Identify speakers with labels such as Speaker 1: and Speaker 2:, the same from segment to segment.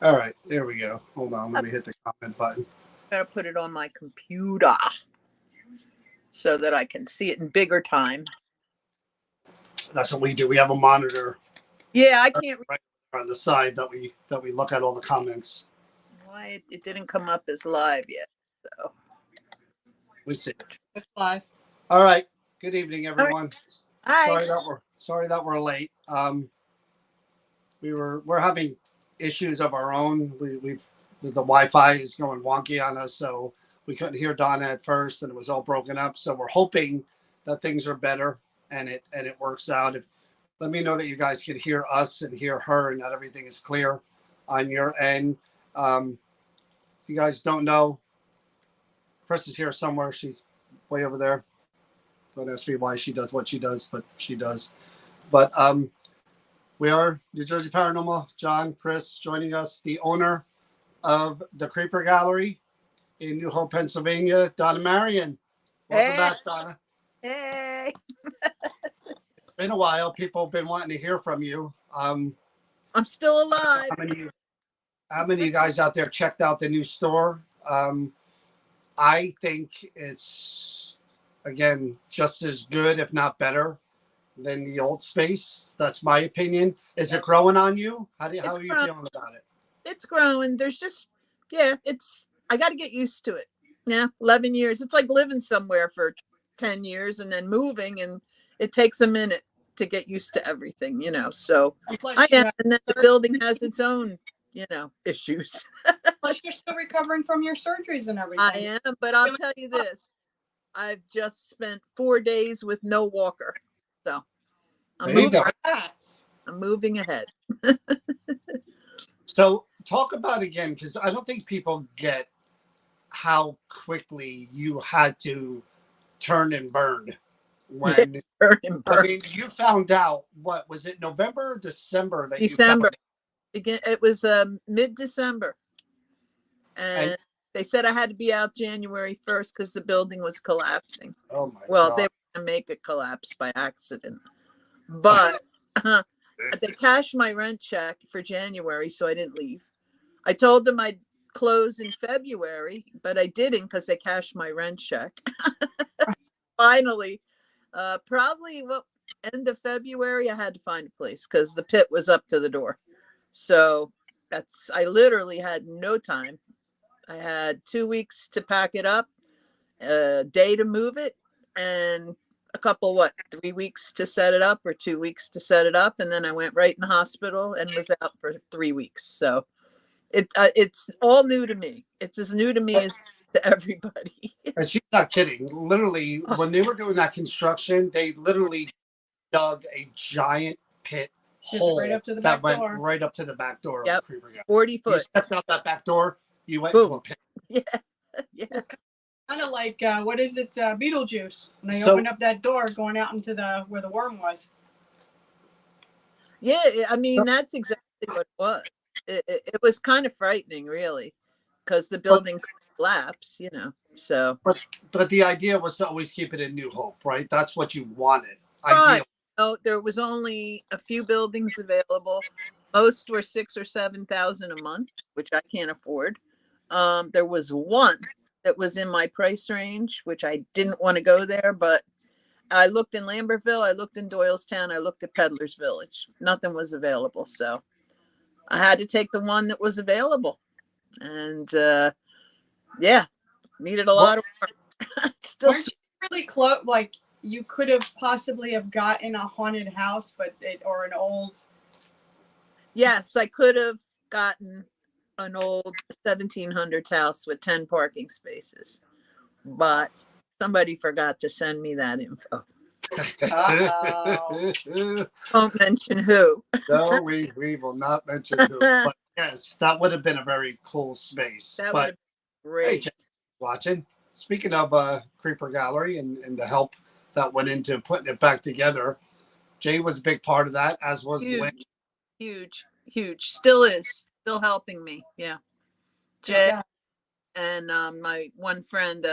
Speaker 1: All right, there we go. Hold on, let
Speaker 2: I've
Speaker 1: me hit the comment button.
Speaker 2: got to put it on my computer so that I can see it in bigger time.
Speaker 1: That's what we do. We have a monitor
Speaker 2: Yeah, I can't
Speaker 1: right on the side that we look at all the comments.
Speaker 2: why it didn't come up as live yet. So,
Speaker 1: We see.
Speaker 3: It's live.
Speaker 1: All right. Good evening,
Speaker 2: all right.
Speaker 1: everyone.
Speaker 2: Hi.
Speaker 1: Sorry that we're late. We're having issues of our own. We've the Wi-Fi is going wonky on us, so we couldn't hear Donna at first, and it was all broken up. So we're hoping that things are better and it works out. If let me know that you guys can hear us and hear her, and that everything is clear on your end. If you guys don't know, Chris is here somewhere. She's way over there. Don't ask me why she does what she does, but she does. But we are New Jersey Paranormal. John, Chris joining us, the owner of the Creeper Gallery in New Hope, Pennsylvania, Donna Marian. Welcome
Speaker 2: Hey.
Speaker 1: back, Donna.
Speaker 2: Hey.
Speaker 1: It's been a while. People have been wanting to hear from you.
Speaker 2: I'm still alive.
Speaker 1: How many of you guys out there checked out the new store? I think it's, again, just as good, if not better, than the old space. That's my opinion. Is it growing on you? How are you feeling about it?
Speaker 2: It's growing. There's just, I got to get used to it. Yeah, 11 years. It's like living somewhere for 10 years and then moving, and it takes a minute to get used to everything, So I am, and then the building has its own, issues.
Speaker 3: Plus, you're still recovering from your surgeries and everything.
Speaker 2: I am, but I'll tell you this. I've just spent 4 days with no walker. So I'm moving ahead.
Speaker 1: So talk about again, because I don't think people get how quickly you had to turn and burn when I mean, you found out, what was it, November or December that
Speaker 2: December.
Speaker 1: You found
Speaker 2: it was mid-December, and they said I had to be out January 1st because the building was collapsing.
Speaker 1: Oh my
Speaker 2: God. They were going to make it collapse by accident, but they cashed my rent check for January, so I didn't leave. I told them I'd close in February, but I didn't because they cashed my rent check. Finally, probably end of February, I had to find a place because the pit was up to the door. So I literally had no time. I had 2 weeks to pack it up, a day to move it, and a couple, 3 weeks to set it up, or 2 weeks to set it up. And then I went right in the hospital and was out for 3 weeks. So it's all new to me. It's as new to me as to everybody.
Speaker 1: And she's not kidding. Literally, when they were doing that construction, they literally dug a giant pit hole
Speaker 3: right up to the
Speaker 1: that
Speaker 3: back
Speaker 1: went
Speaker 3: door.
Speaker 1: right up to the back door
Speaker 2: Yep.
Speaker 1: of the Creeper Gallery.
Speaker 2: 40 foot.
Speaker 1: You stepped out that back door, you went
Speaker 2: Boom.
Speaker 1: into a pit.
Speaker 2: Yeah.
Speaker 3: It's kind of like, what is it, Beetlejuice, when they opened up that door going out into where the worm was.
Speaker 2: Yeah, I mean, that's exactly what it was. It was kind of frightening, really, because the building could collapse, so.
Speaker 1: But the idea was to always keep it in New Hope, right? That's what you wanted.
Speaker 2: Right. No, there was only a few buildings available. Most were 6,000 or 7,000 a month, which I can't afford. There was one that was in my price range, which I didn't want to go there, but I looked in Lambertville, I looked in Doylestown, I looked at Peddler's Village. Nothing was available, so I had to take the one that was available, and needed a lot of work. Still,
Speaker 3: weren't you really close? Like, you could have possibly have gotten a haunted house, or an old.
Speaker 2: Yes, I could have gotten an old 1700s house with 10 parking spaces, but somebody forgot to send me that info. Don't mention who.
Speaker 1: No, we will not mention who. But yes, that would have been a very cool space.
Speaker 2: That would have been great.
Speaker 1: Hey, watching. Speaking of Creeper Gallery and the help that went into putting it back together, Jay was a big part of that, as was Lynn.
Speaker 2: Huge. Still is. Still helping me. Yeah. Jay and my one friend,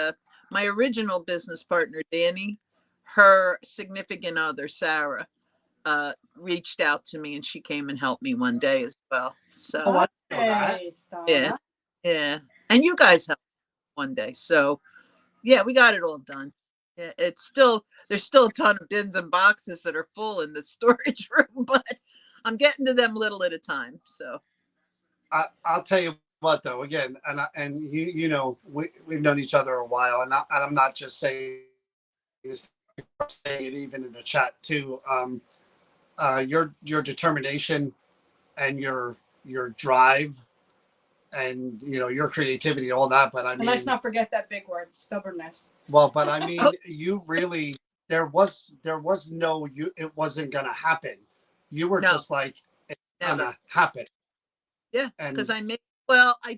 Speaker 2: my original business partner, Danny, her significant other, Sarah, reached out to me, and she came and helped me one day as well. So
Speaker 1: that.
Speaker 2: Yeah. Yeah. And you guys helped one day. So yeah, we got it all done. Yeah, there's still a ton of bins and boxes that are full in the storage room, but I'm getting to them little at a time. So
Speaker 1: I'll tell you what, though, again, and you know, we've known each other a while, and I'm not just saying this, saying it even in the chat too. Your determination and your drive and your creativity, all that. But I
Speaker 3: And
Speaker 1: mean,
Speaker 3: let's not forget that big word, stubbornness.
Speaker 1: well, but I mean, you really there was no it wasn't gonna happen. You were
Speaker 2: no,
Speaker 1: just like, it's
Speaker 2: never.
Speaker 1: gonna happen.
Speaker 2: Yeah,
Speaker 1: And
Speaker 2: because well, I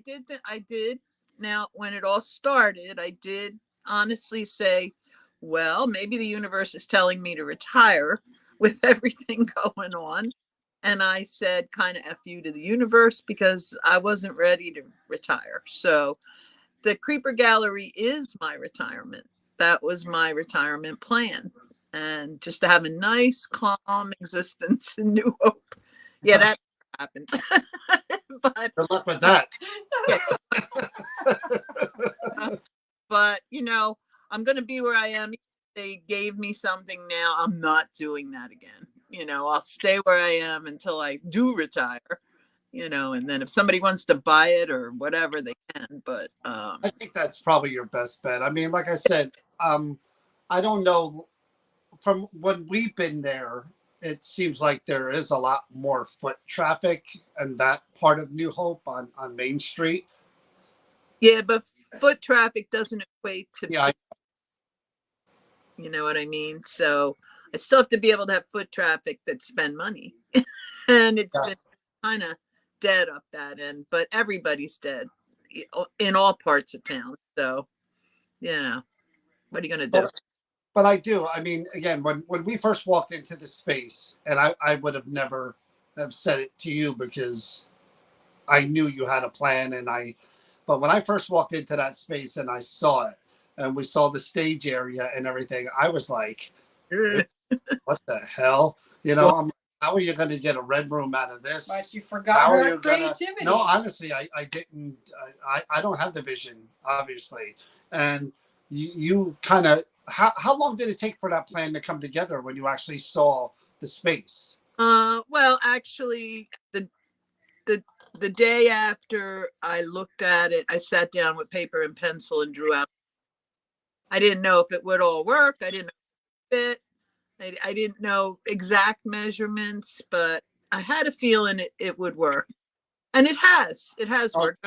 Speaker 2: did. Now, when it all started, I did honestly say, well, maybe the universe is telling me to retire with everything going on. And I said, kind of F you to the universe because I wasn't ready to retire. So the Creeper Gallery is my retirement. That was my retirement plan. And just to have a nice, calm existence in New Hope. Yeah, that happened. But
Speaker 1: good luck with that.
Speaker 2: yeah, but I'm going to be where I am. They gave me something now. I'm not doing that again. I'll stay where I am until I do retire. And then if somebody wants to buy it or whatever, they can. But
Speaker 1: I think that's probably your best bet. I mean, like I said, I don't know, from when we've been there, it seems like there is a lot more foot traffic and that part of New Hope on Main Street.
Speaker 2: yeah, but foot traffic doesn't equate to,
Speaker 1: Yeah,
Speaker 2: you know what I mean? So I still have to be able to have foot traffic that spend money. And it's been kind of dead up that end, but everybody's dead in all parts of town. So, what are you going to do?
Speaker 1: but I do. I mean, again, when we first walked into the space, and I would have never have said it to you because I knew you had a plan, but when I first walked into that space and I saw it, and we saw the stage area and everything, I was like, what the hell?
Speaker 2: Well,
Speaker 1: I'm like, how are you going to get a red room out of this?
Speaker 3: But you forgot
Speaker 1: How are
Speaker 3: her
Speaker 1: you gonna?
Speaker 3: creativity.
Speaker 1: No, honestly, I didn't. I don't have the vision, obviously. And you kind of. How long did it take for that plan to come together when you actually saw the space?
Speaker 2: well, actually, the the day after I looked at it, I sat down with paper and pencil and drew out. I didn't know if it would all work. I didn't know if it fit. I didn't know exact measurements, but I had a feeling it would work. And it has. It has
Speaker 1: Oh,
Speaker 2: worked.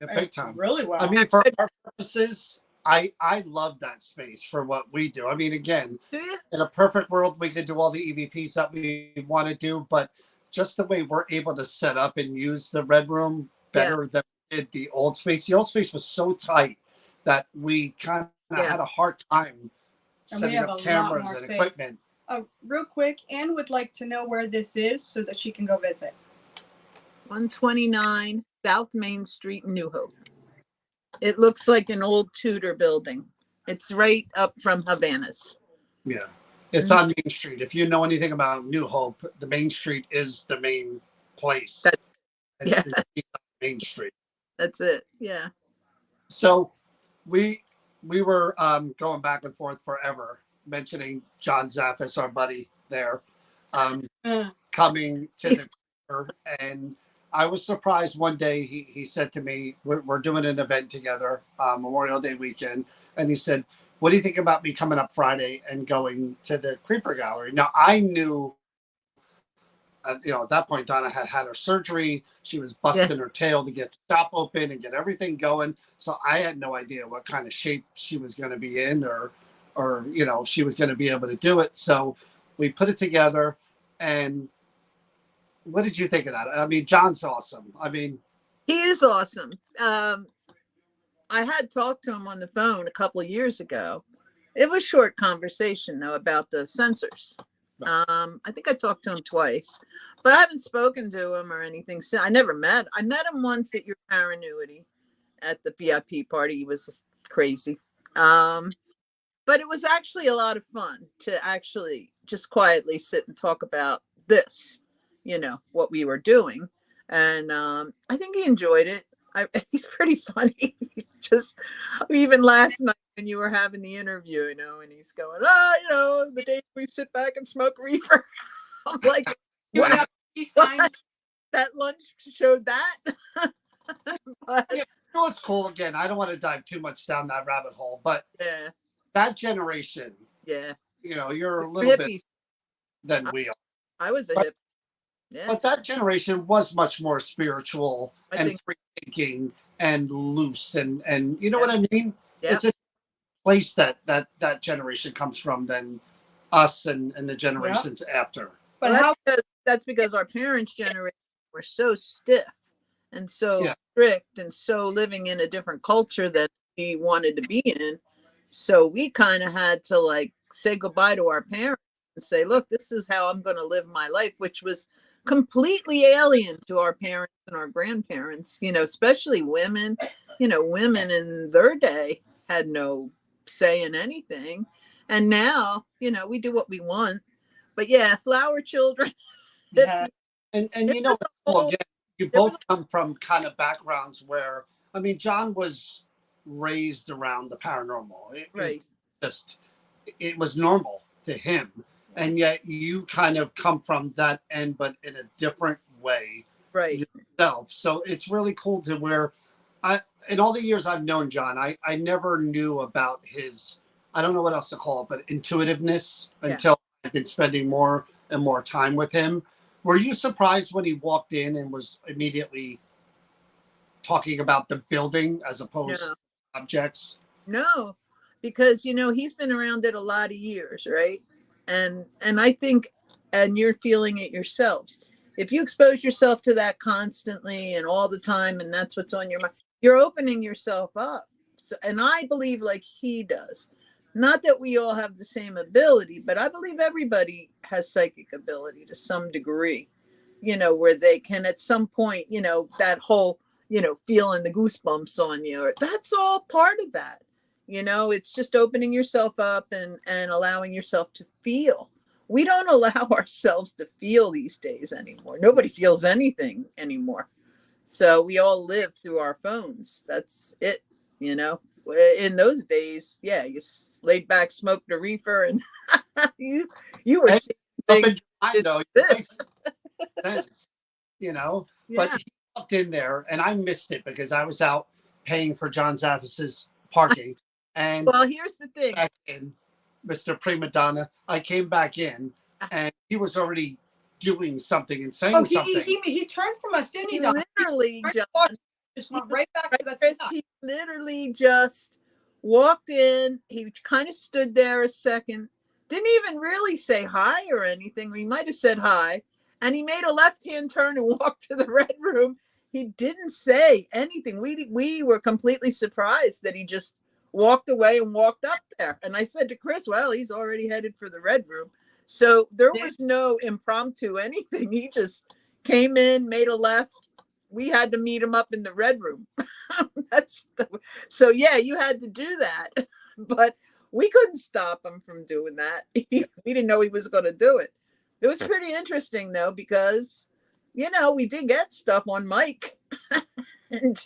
Speaker 1: yeah, big time.
Speaker 3: Really well.
Speaker 1: I mean, for our purposes, I love that space for what we do. I mean, again,
Speaker 2: Do you?
Speaker 1: in a perfect world, we could do all the EVPs that we want to do, but just the way we're able to set up and use the red room better than we did the old space. The old space was so tight that we kind of had a hard time setting up cameras and equipment.
Speaker 3: Real quick, Anne would like to know where this is so that she can go visit.
Speaker 2: 129 South Main Street, New Hope. It looks like an old Tudor building. It's right up from Havana's.
Speaker 1: Yeah. It's on Main Street. If you know anything about New Hope, the Main Street is the main place.
Speaker 2: Yeah.
Speaker 1: Main Street.
Speaker 2: That's it. Yeah.
Speaker 1: So we were going back and forth forever, mentioning John Zaffis, our buddy there, coming to the theater. And I was surprised one day he said to me, we're doing an event together, Memorial Day weekend. And he said, what do you think about me coming up Friday and going to the Creeper Gallery? Now, I knew, at that point, Donna had had her surgery. She was busting her tail to get the shop open and get everything going. So I had no idea what kind of shape she was going to be in or she was going to be able to do it. So we put it together. And what did you think of that? I mean, John's awesome. I mean,
Speaker 2: he is awesome. I had talked to him on the phone a couple of years ago. It was a short conversation, though, about the sensors. I think I talked to him twice, but I haven't spoken to him or anything. I never met. I met him once at your Paranuity at the VIP party. He was just crazy. But it was actually a lot of fun to actually just quietly sit and talk about this, what we were doing. And I think he enjoyed it. He's pretty funny. Just even last night when you were having the interview, and he's going, the day we sit back and smoke reefer. I'm like, what? That lunch showed that.
Speaker 1: But, yeah, it's cool. Again, I don't want to dive too much down that rabbit hole, but that generation, you're a little bit than we are.
Speaker 2: I was a hippie. Yeah.
Speaker 1: But that generation was much more spiritual and free thinking and loose, and you know what I mean?
Speaker 2: Yeah.
Speaker 1: It's a place that generation comes from than us and the generations after.
Speaker 2: But that's because our parents' generation were so stiff and so strict and so living in a different culture that we wanted to be in. So we kind of had to like say goodbye to our parents and say, look, this is how I'm going to live my life, which was completely alien to our parents and our grandparents, especially women. Women in their day had no say in anything. And now, we do what we want. But yeah, flower children.
Speaker 1: Yeah. And again, you both come from kind of backgrounds where, I mean, John was raised around the paranormal. It was normal to him. And yet you kind of come from that end, but in a different way yourself. So it's really cool to where in all the years I've known John, I never knew about his, I don't know what else to call it, but intuitiveness until I've been spending more and more time with him. Were you surprised when he walked in and was immediately talking about the building as opposed to objects?
Speaker 2: No, because, he's been around it a lot of years, right? And I think, and you're feeling it yourselves. If you expose yourself to that constantly and all the time, and that's what's on your mind, you're opening yourself up. So, and I believe like he does. Not that we all have the same ability, but I believe everybody has psychic ability to some degree, where they can at some point, that whole, feeling the goosebumps on you, that's all part of that. It's just opening yourself up and allowing yourself to feel. We don't allow ourselves to feel these days anymore. Nobody feels anything anymore. So we all live through our phones. That's it, In those days, you laid back, smoked a reefer, and you were
Speaker 1: seeing this. But he walked in there, and I missed it because I was out paying for John Zaffis's parking. And
Speaker 2: well, here's the thing,
Speaker 1: Mr. Prima Donna, I came back in, and he was already doing something and saying something.
Speaker 3: He turned from us, didn't he?
Speaker 2: Literally,
Speaker 3: John, just went right back to that.
Speaker 2: He literally just walked in. He kind of stood there a second, didn't even really say hi or anything. He might have said hi, and he made a left-hand turn and walked to the red room. He didn't say anything. We were completely surprised that he just walked away and walked up there. And I said to Chris, well, he's already headed for the red room. So there was no impromptu anything. He just came in, made a left. We had to meet him up in the red room. So you had to do that. But we couldn't stop him from doing that. We didn't know he was going to do it. It was pretty interesting, though, because, we did get stuff on mic. And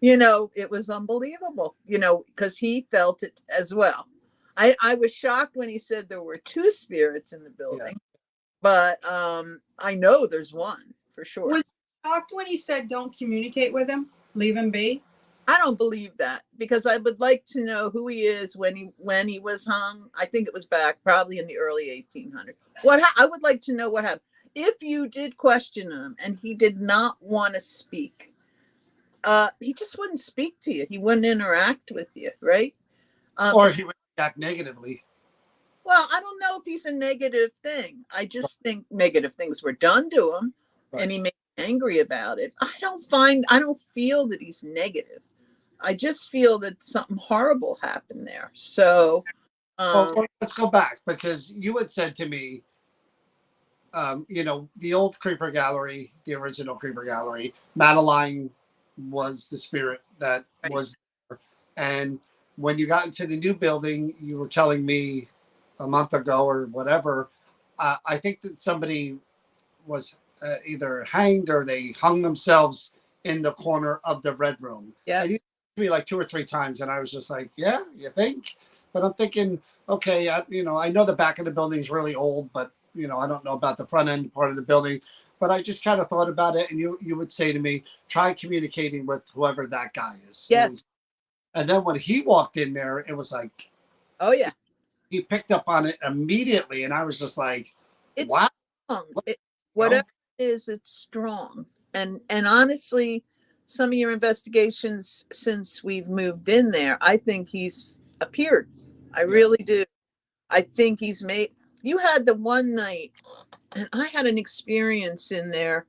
Speaker 2: it was unbelievable, because he felt it as well. I was shocked when he said there were two spirits in the building, but I know there's one for sure.
Speaker 3: Was you shocked when he said don't communicate with him, leave him be?
Speaker 2: I don't believe that, because I would like to know who he is when he was hung. I think it was back probably in the early 1800s. I would like to know what happened. If you did question him and he did not want to speak, he just wouldn't speak to you. He wouldn't interact with you, right?
Speaker 1: Or he would react negatively.
Speaker 2: Well, I don't know if he's a negative thing. I just think negative things were done to him, and he made me angry about it. I don't feel that he's negative. I just feel that something horrible happened there. So
Speaker 1: well, let's go back, because you had said to me, the old Creeper Gallery, the original Creeper Gallery, Madeline was the spirit that was there. And when you got into the new building, you were telling me a month ago or whatever, I think that somebody was either hanged or they hung themselves in the corner of the red room.
Speaker 2: Yeah.
Speaker 1: And he asked me like 2 or 3 times, and I was just like, "Yeah, you think?" But I'm thinking, okay, I know the back of the building is really old, but I don't know about the front end part of the building. But I just kind of thought about it, and you would say to me, try communicating with whoever that guy is.
Speaker 2: Yes.
Speaker 1: And then when he walked in there, it was like,
Speaker 2: Oh yeah.
Speaker 1: he picked up on it immediately, and I was just like,
Speaker 2: It's
Speaker 1: wow.
Speaker 2: strong.
Speaker 1: You know?
Speaker 2: Whatever it is, it's strong. And honestly, some of your investigations since we've moved in there, I think he's appeared. I really do. I think he's made. You had the one night, and I had an experience in there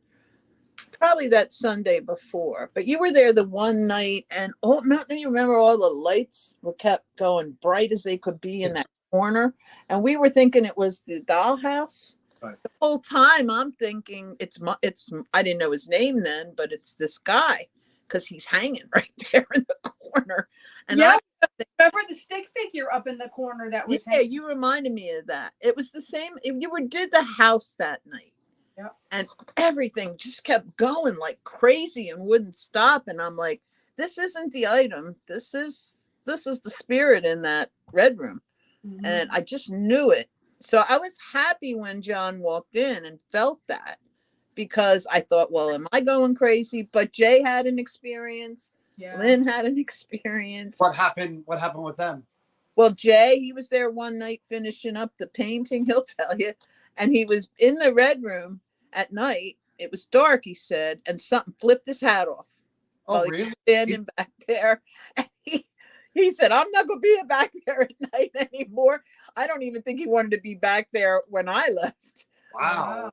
Speaker 2: probably that Sunday before, but you were there the one night, and oh, don't you remember all the lights were kept going bright as they could be in that corner, and we were thinking it was the dollhouse.
Speaker 1: Right.
Speaker 2: The whole time I'm thinking it's I didn't know his name then, but it's this guy because he's hanging right there in the corner, and
Speaker 3: yeah, remember the stick figure up in the corner that was hanging?
Speaker 2: You reminded me of that. It was the same. Did the house that night.
Speaker 3: Yep.
Speaker 2: And everything just kept going like crazy and wouldn't stop. And I'm like, this isn't the item. This is the spirit in that red room.
Speaker 3: Mm-hmm.
Speaker 2: And I just knew it. So I was happy when John walked in and felt that, because I thought, well, am I going crazy? But Jay had an experience. Yeah. Lynn had an experience.
Speaker 1: What happened with them?
Speaker 2: Well, Jay, he was there one night finishing up the painting, he'll tell you. And he was in the red room at night. It was dark, he said, and something flipped his hat off.
Speaker 1: Oh, really?
Speaker 2: He was standing back there. And he said, I'm not going to be back there at night anymore. I don't even think he wanted to be back there when I left.
Speaker 1: Wow.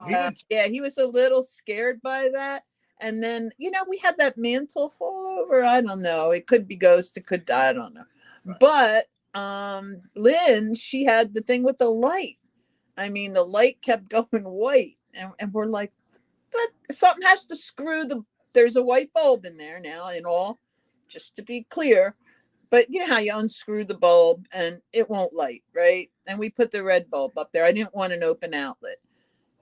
Speaker 2: Yeah, he was a little scared by that. And then, we had that mantle fall over. I don't know. It could be ghost. It could die. I don't know. Right. But Lynn, she had the thing with the light. I mean, the light kept going white, and we're like, but something has to screw there's a white bulb in there now, and all, just to be clear. But you know how you unscrew the bulb and it won't light, right? And we put the red bulb up there. I didn't want an open outlet,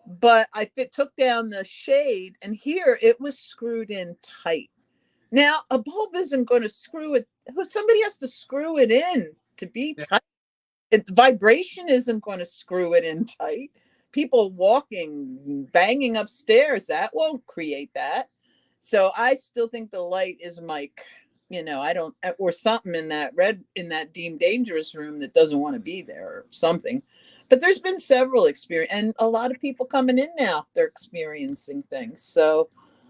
Speaker 2: but I took down the shade, and here it was screwed in tight. Now, a bulb isn't going to screw it. Somebody has to screw it in to be tight. Vibration isn't going to screw it in tight. People walking, banging upstairs, that won't create that. So I still think the light is Mike. I don't, or something in that deemed dangerous room that doesn't want to be there or something. But there's been several experience, and a lot of people coming in now, they're experiencing things. So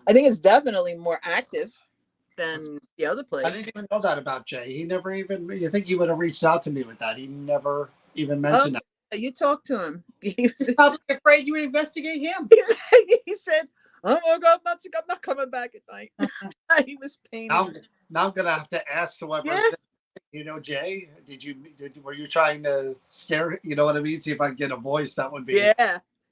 Speaker 2: I think it's definitely more active than the other place.
Speaker 1: I didn't even know that about Jay. He never even, you think he would have reached out to me with that. He never even mentioned that.
Speaker 2: You talked to him. He was
Speaker 3: probably afraid you would investigate him.
Speaker 2: He said, oh my God, I'm not coming back at night. He was painting.
Speaker 1: Now I'm going to have to ask whoever, Jay, were you trying to scare, you know what I mean? See if I can get a voice. That would be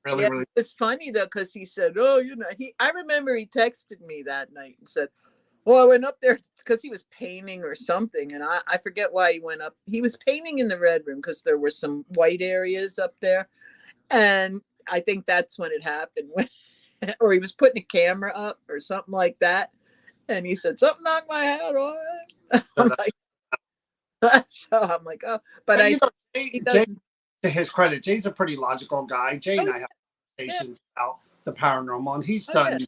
Speaker 1: really.
Speaker 2: It was funny though, because he said, I remember he texted me that night and said, well, I went up there because he was painting or something. And I forget why he went up. He was painting in the red room because there were some white areas up there. And I think that's when it happened. Or he was putting a camera up or something like that. And he said, something knocked my hat off. So I'm like, oh. But
Speaker 1: Jay, to his credit, Jay's a pretty logical guy. Jay and I have conversations about the paranormal. And he's done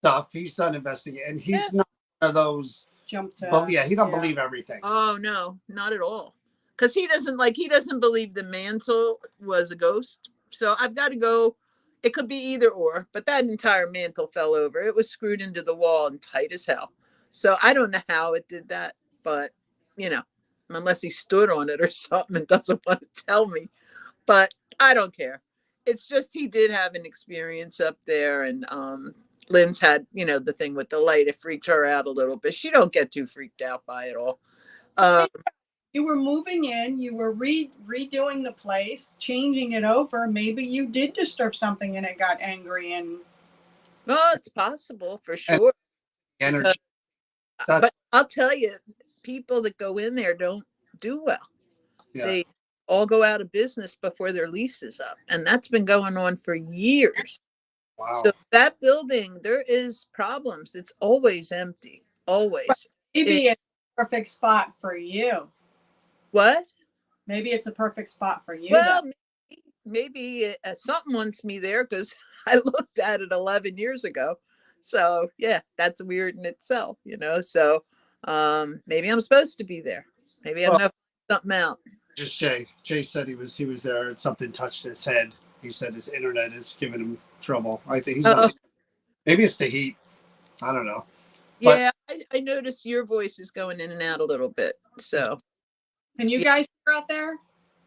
Speaker 1: stuff. He's done investigating. And he's not one of those he don't believe everything.
Speaker 2: Oh no, not at all. Because he doesn't believe the mantle was a ghost. So I've got to go. It could be either or, but that entire mantle fell over. It was screwed into the wall and tight as hell. So I don't know how it did that, but unless he stood on it or something and doesn't want to tell me. But I don't care. It's just he did have an experience up there, and Lynn's had, the thing with the light. It freaked her out a little bit. She don't get too freaked out by it all.
Speaker 3: You were moving in, you were redoing the place, changing it over. Maybe you did disturb something and it got angry. And
Speaker 2: well, it's possible for sure.
Speaker 1: Energy.
Speaker 2: But I'll tell you, people that go in there don't do well. Yeah. They all go out of business before their lease is up. And that's been going on for years.
Speaker 1: Wow.
Speaker 2: So that building, there is problems. It's always empty,
Speaker 3: But
Speaker 2: always.
Speaker 3: maybe it's a perfect spot for you.
Speaker 2: What?
Speaker 3: Maybe it's a perfect spot for you, though.
Speaker 2: Well, maybe something wants me there because I looked at it 11 years ago. So yeah, that's weird in itself, you know. So maybe I'm supposed to be there. Maybe I'm
Speaker 1: Well,
Speaker 2: gonna find something out.
Speaker 1: just Jay. Jay said he was there and something touched his head. He said his internet is giving him trouble. I think he's on.
Speaker 2: Oh
Speaker 1: Maybe it's the heat. I don't know. But
Speaker 2: yeah, I noticed your voice is going in and out a little bit. So
Speaker 3: Can you
Speaker 2: yeah.
Speaker 3: guys hear out there?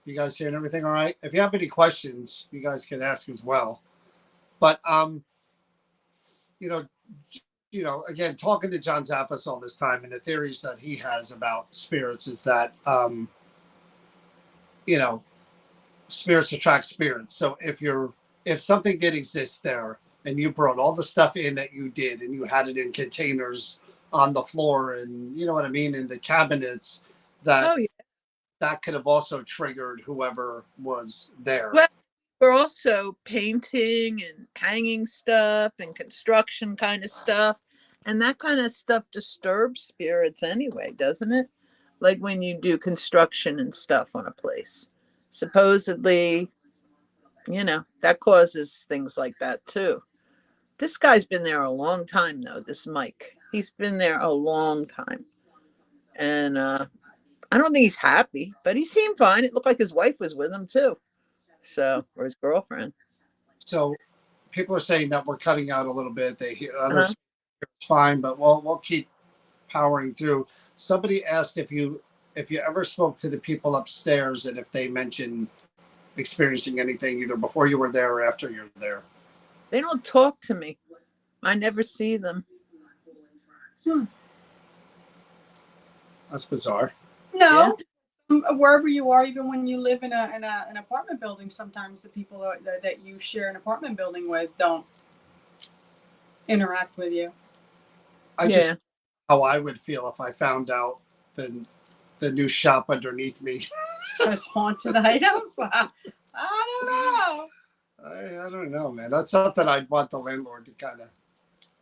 Speaker 1: you guys hearing everything all right? If you have any questions, you guys can ask as well. But you know, again, talking to John Zaffis all this time, and the theories that he has about spirits is that you know, spirits attract spirits. So if something did exist there and you brought all the stuff in that you did and you had it in containers on the floor and you know what I mean, in the cabinets, that
Speaker 2: Oh yeah.
Speaker 1: that could have also triggered whoever was there.
Speaker 2: Well, we're also painting and hanging stuff and construction kind of stuff. And that kind of stuff disturbs spirits anyway, doesn't it? Like when you do construction and stuff on a place. Supposedly, that causes things like that too. This guy's been there a long time though, this Mike. He's been there a long time. And I don't think he's happy, but he seemed fine. It looked like his wife was with him too. So, or his girlfriend.
Speaker 1: So people are saying that we're cutting out a little bit. They hear
Speaker 2: Uh-huh.
Speaker 1: others, it's fine, but we'll keep powering through. Somebody asked if you ever spoke to the people upstairs and if they mentioned experiencing anything either before you were there or after you're there.
Speaker 2: They don't talk to me. I never see them.
Speaker 1: That's bizarre.
Speaker 3: No. Wherever you are, even when you live in an apartment building, sometimes the people that you share an apartment building with don't interact with you.
Speaker 1: I just how I would feel if I found out the new shop underneath me.
Speaker 3: As haunted items. I don't know.
Speaker 1: I don't know, man. That's something I'd want the landlord to kind of.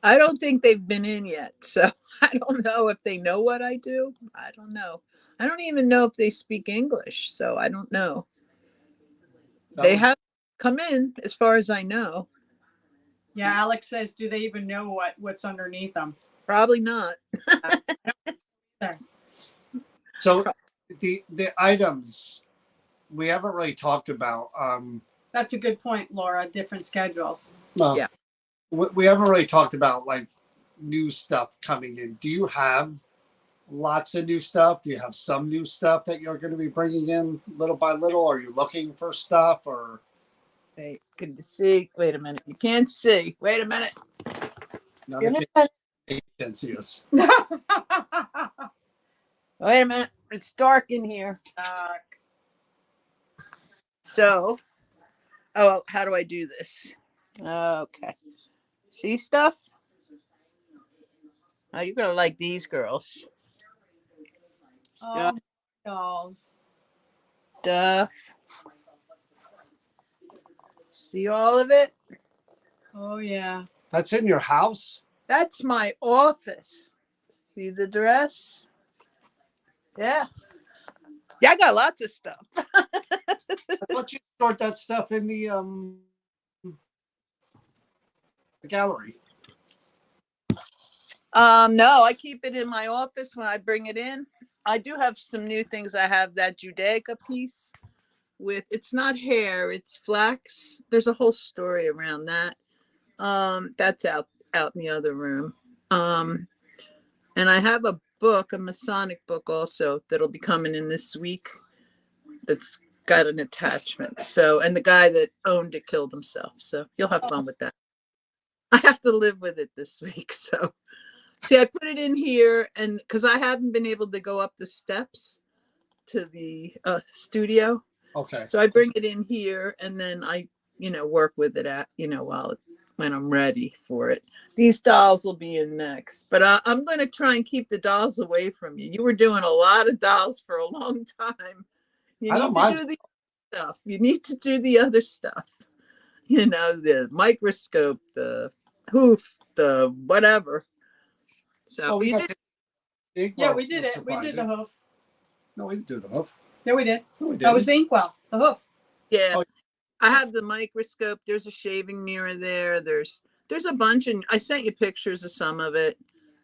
Speaker 2: I don't think they've been in yet. So I don't know if they know what I do. I don't know. I don't even know if they speak English. So I don't know. They have come in as far as I know.
Speaker 3: Yeah, Alex says, do they even know what's underneath them?
Speaker 2: Probably not.
Speaker 1: So the items we haven't really talked about.
Speaker 3: That's a good point, Laura. Different schedules.
Speaker 1: Well,
Speaker 2: Yeah.
Speaker 1: We haven't really talked about like new stuff coming in. Do you have lots of new stuff? Do you have some new stuff that you're going to be bringing in little by little? Are you looking for stuff or?
Speaker 2: Hey, can you see? Wait a minute. You can't see. Wait a minute.
Speaker 1: No, they can't see us.
Speaker 2: Wait a minute. It's dark in here. So, how do I do this? Okay. See stuff? Oh, you're going to like these girls.
Speaker 3: Oh, dolls.
Speaker 2: Stuff. See all of it?
Speaker 3: Oh, yeah.
Speaker 1: That's in your house?
Speaker 2: That's my office. See the dress? Yeah. Yeah, I got lots of stuff.
Speaker 1: I thought you stored that stuff in the gallery.
Speaker 2: No, I keep it in my office when I bring it in. I do have some new things. I have that Judaica piece with, it's not hair, it's flax. There's a whole story around that. That's out in the other room. And I have a book, a Masonic book also, that'll be coming in this week. That's got an attachment. So, and the guy that owned it killed himself. So you'll have fun with that. I have to live with it this week. So, see, I put it in here, and because I haven't been able to go up the steps to the studio.
Speaker 1: Okay.
Speaker 2: So I bring it in here, and then I, work with it when I'm ready for it. These dolls will be in next, but I'm going to try and keep the dolls away from you. You were doing a lot of dolls for a long time. You need to do the stuff. You need to do the other stuff. you know, the microscope, the hoof, the whatever. So
Speaker 1: Oh, we
Speaker 2: you
Speaker 1: got
Speaker 2: did.
Speaker 1: the
Speaker 3: Yeah,
Speaker 1: inkwell.
Speaker 3: we did
Speaker 1: Was
Speaker 3: it. We did the
Speaker 1: surprising.
Speaker 3: hoof.
Speaker 1: No, we didn't do the hoof.
Speaker 3: Yeah, we did.
Speaker 1: No, we
Speaker 3: That was
Speaker 1: didn't.
Speaker 3: the inkwell, the hoof.
Speaker 2: Yeah.
Speaker 1: Oh.
Speaker 2: I have the microscope. There's a shaving mirror there. There's a bunch, and I sent you pictures of some of it.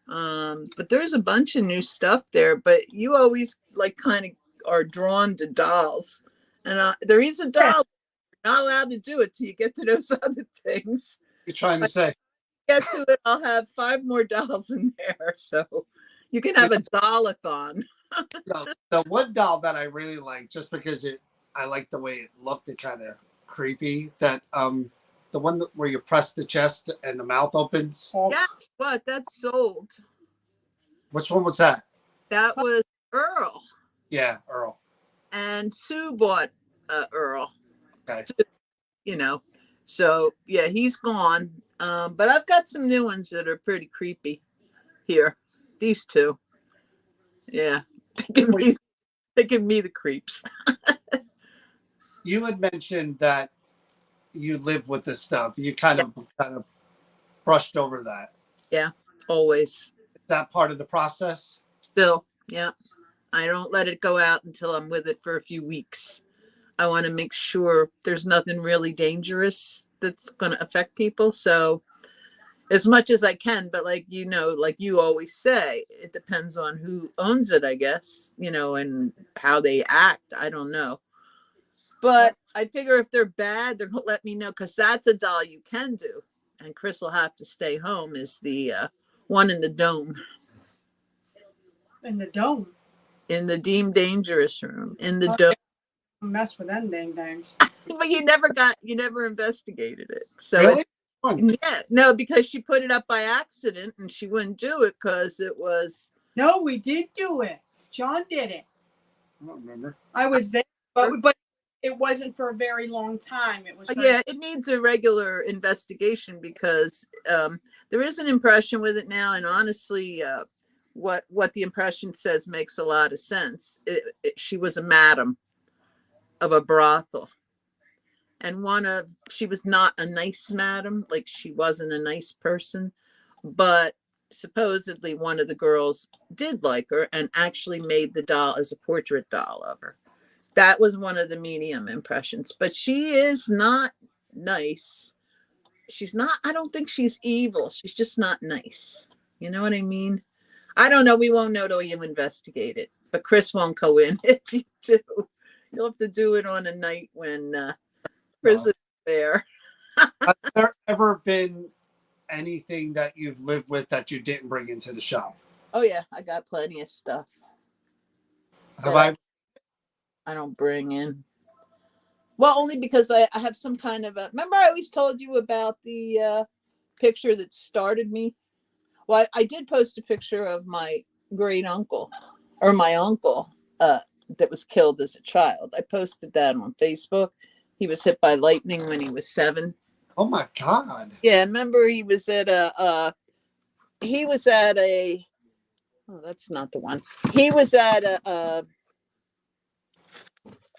Speaker 2: But there's a bunch of new stuff there. But you always like kind of are drawn to dolls, and there is a doll. You're not allowed to do it till you get to those other things.
Speaker 1: You're trying to say?
Speaker 2: Get to it, I'll have 5 more dolls in there, so you can have a dollathon.
Speaker 1: No, the one doll that I really like, just because I like the way it looked, it kind of creepy. That the one where you press the chest and the mouth opens.
Speaker 3: Oh,
Speaker 2: Yes, what? That's sold.
Speaker 1: Which one was that?
Speaker 2: That was Earl,
Speaker 1: Yeah, Earl.
Speaker 2: and Sue bought Earl.
Speaker 1: Okay.
Speaker 2: You know, so yeah, he's gone. But I've got some new ones that are pretty creepy here. These two, yeah, they give me the creeps.
Speaker 1: You had mentioned that you live with this stuff. You kind of brushed over that.
Speaker 2: Yeah, always.
Speaker 1: Is that part of the process?
Speaker 2: Still, yeah. I don't let it go out until I'm with it for a few weeks. I want to make sure there's nothing really dangerous that's going to affect people. So as much as I can, but like, you know, like you always say, it depends on who owns it, I guess, you know, and how they act. I don't know. But I figure if they're bad, they're going to let me know, because that's a doll you can do. And Chris will have to stay home, is the one in the dome.
Speaker 3: in the dome.
Speaker 2: In the deemed dangerous room, in the
Speaker 3: Oh,
Speaker 2: dome.
Speaker 3: Mess with them dang dangs.
Speaker 2: But you never investigated it. So
Speaker 1: Really?
Speaker 2: yeah, no, because she put it up by accident and she wouldn't do it because it was.
Speaker 3: No, we did do it. John did it.
Speaker 1: I don't remember.
Speaker 3: I was there, but it wasn't for a very long time. It was.
Speaker 2: Yeah, it needs a regular investigation, because there is an impression with it now, and honestly, what the impression says makes a lot of sense. She was a madam of a brothel, and she was not a nice madam, like she wasn't a nice person, but supposedly one of the girls did like her and actually made the doll as a portrait doll of her. That was one of the medium impressions, but she is not nice. She's not, I don't think she's evil. She's just not nice. You know what I mean? I don't know. We won't know till you investigate it, but Chris won't go in. If you do, you'll have to do it on a night when Chris is there.
Speaker 1: Has there ever been anything that you've lived with that you didn't bring into the shop?
Speaker 2: Oh yeah, I got plenty of stuff.
Speaker 1: Have I?
Speaker 2: I don't bring in. Well, only because I have some kind of a. Remember, I always told you about the picture that started me. Well, I did post a picture of my great uncle, or my uncle, that was killed as a child. I posted that on Facebook. He was hit by lightning when he was 7.
Speaker 1: Oh my God.
Speaker 2: Yeah, remember he was at a. Oh, that's not the one. He was at a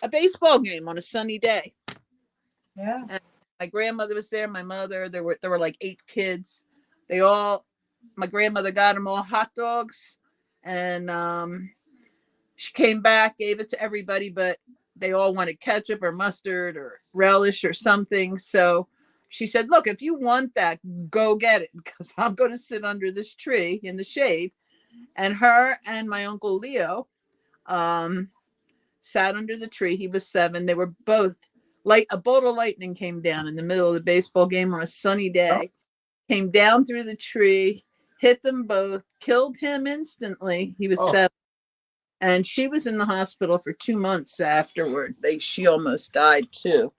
Speaker 2: baseball game on a sunny day.
Speaker 3: Yeah.
Speaker 2: And my grandmother was there, my mother, there were like 8 kids. My grandmother got them all hot dogs, and she came back, gave it to everybody, but they all wanted ketchup or mustard or relish or something. So she said, look, if you want that, go get it, because I'm going to sit under this tree in the shade. And her and my uncle Leo sat under the tree. He was 7. They were both a bolt of lightning came down in the middle of the baseball game on a sunny day, came down through the tree, hit them both, killed him instantly. He was 7. And she was in the hospital for 2 months afterward. She almost died too,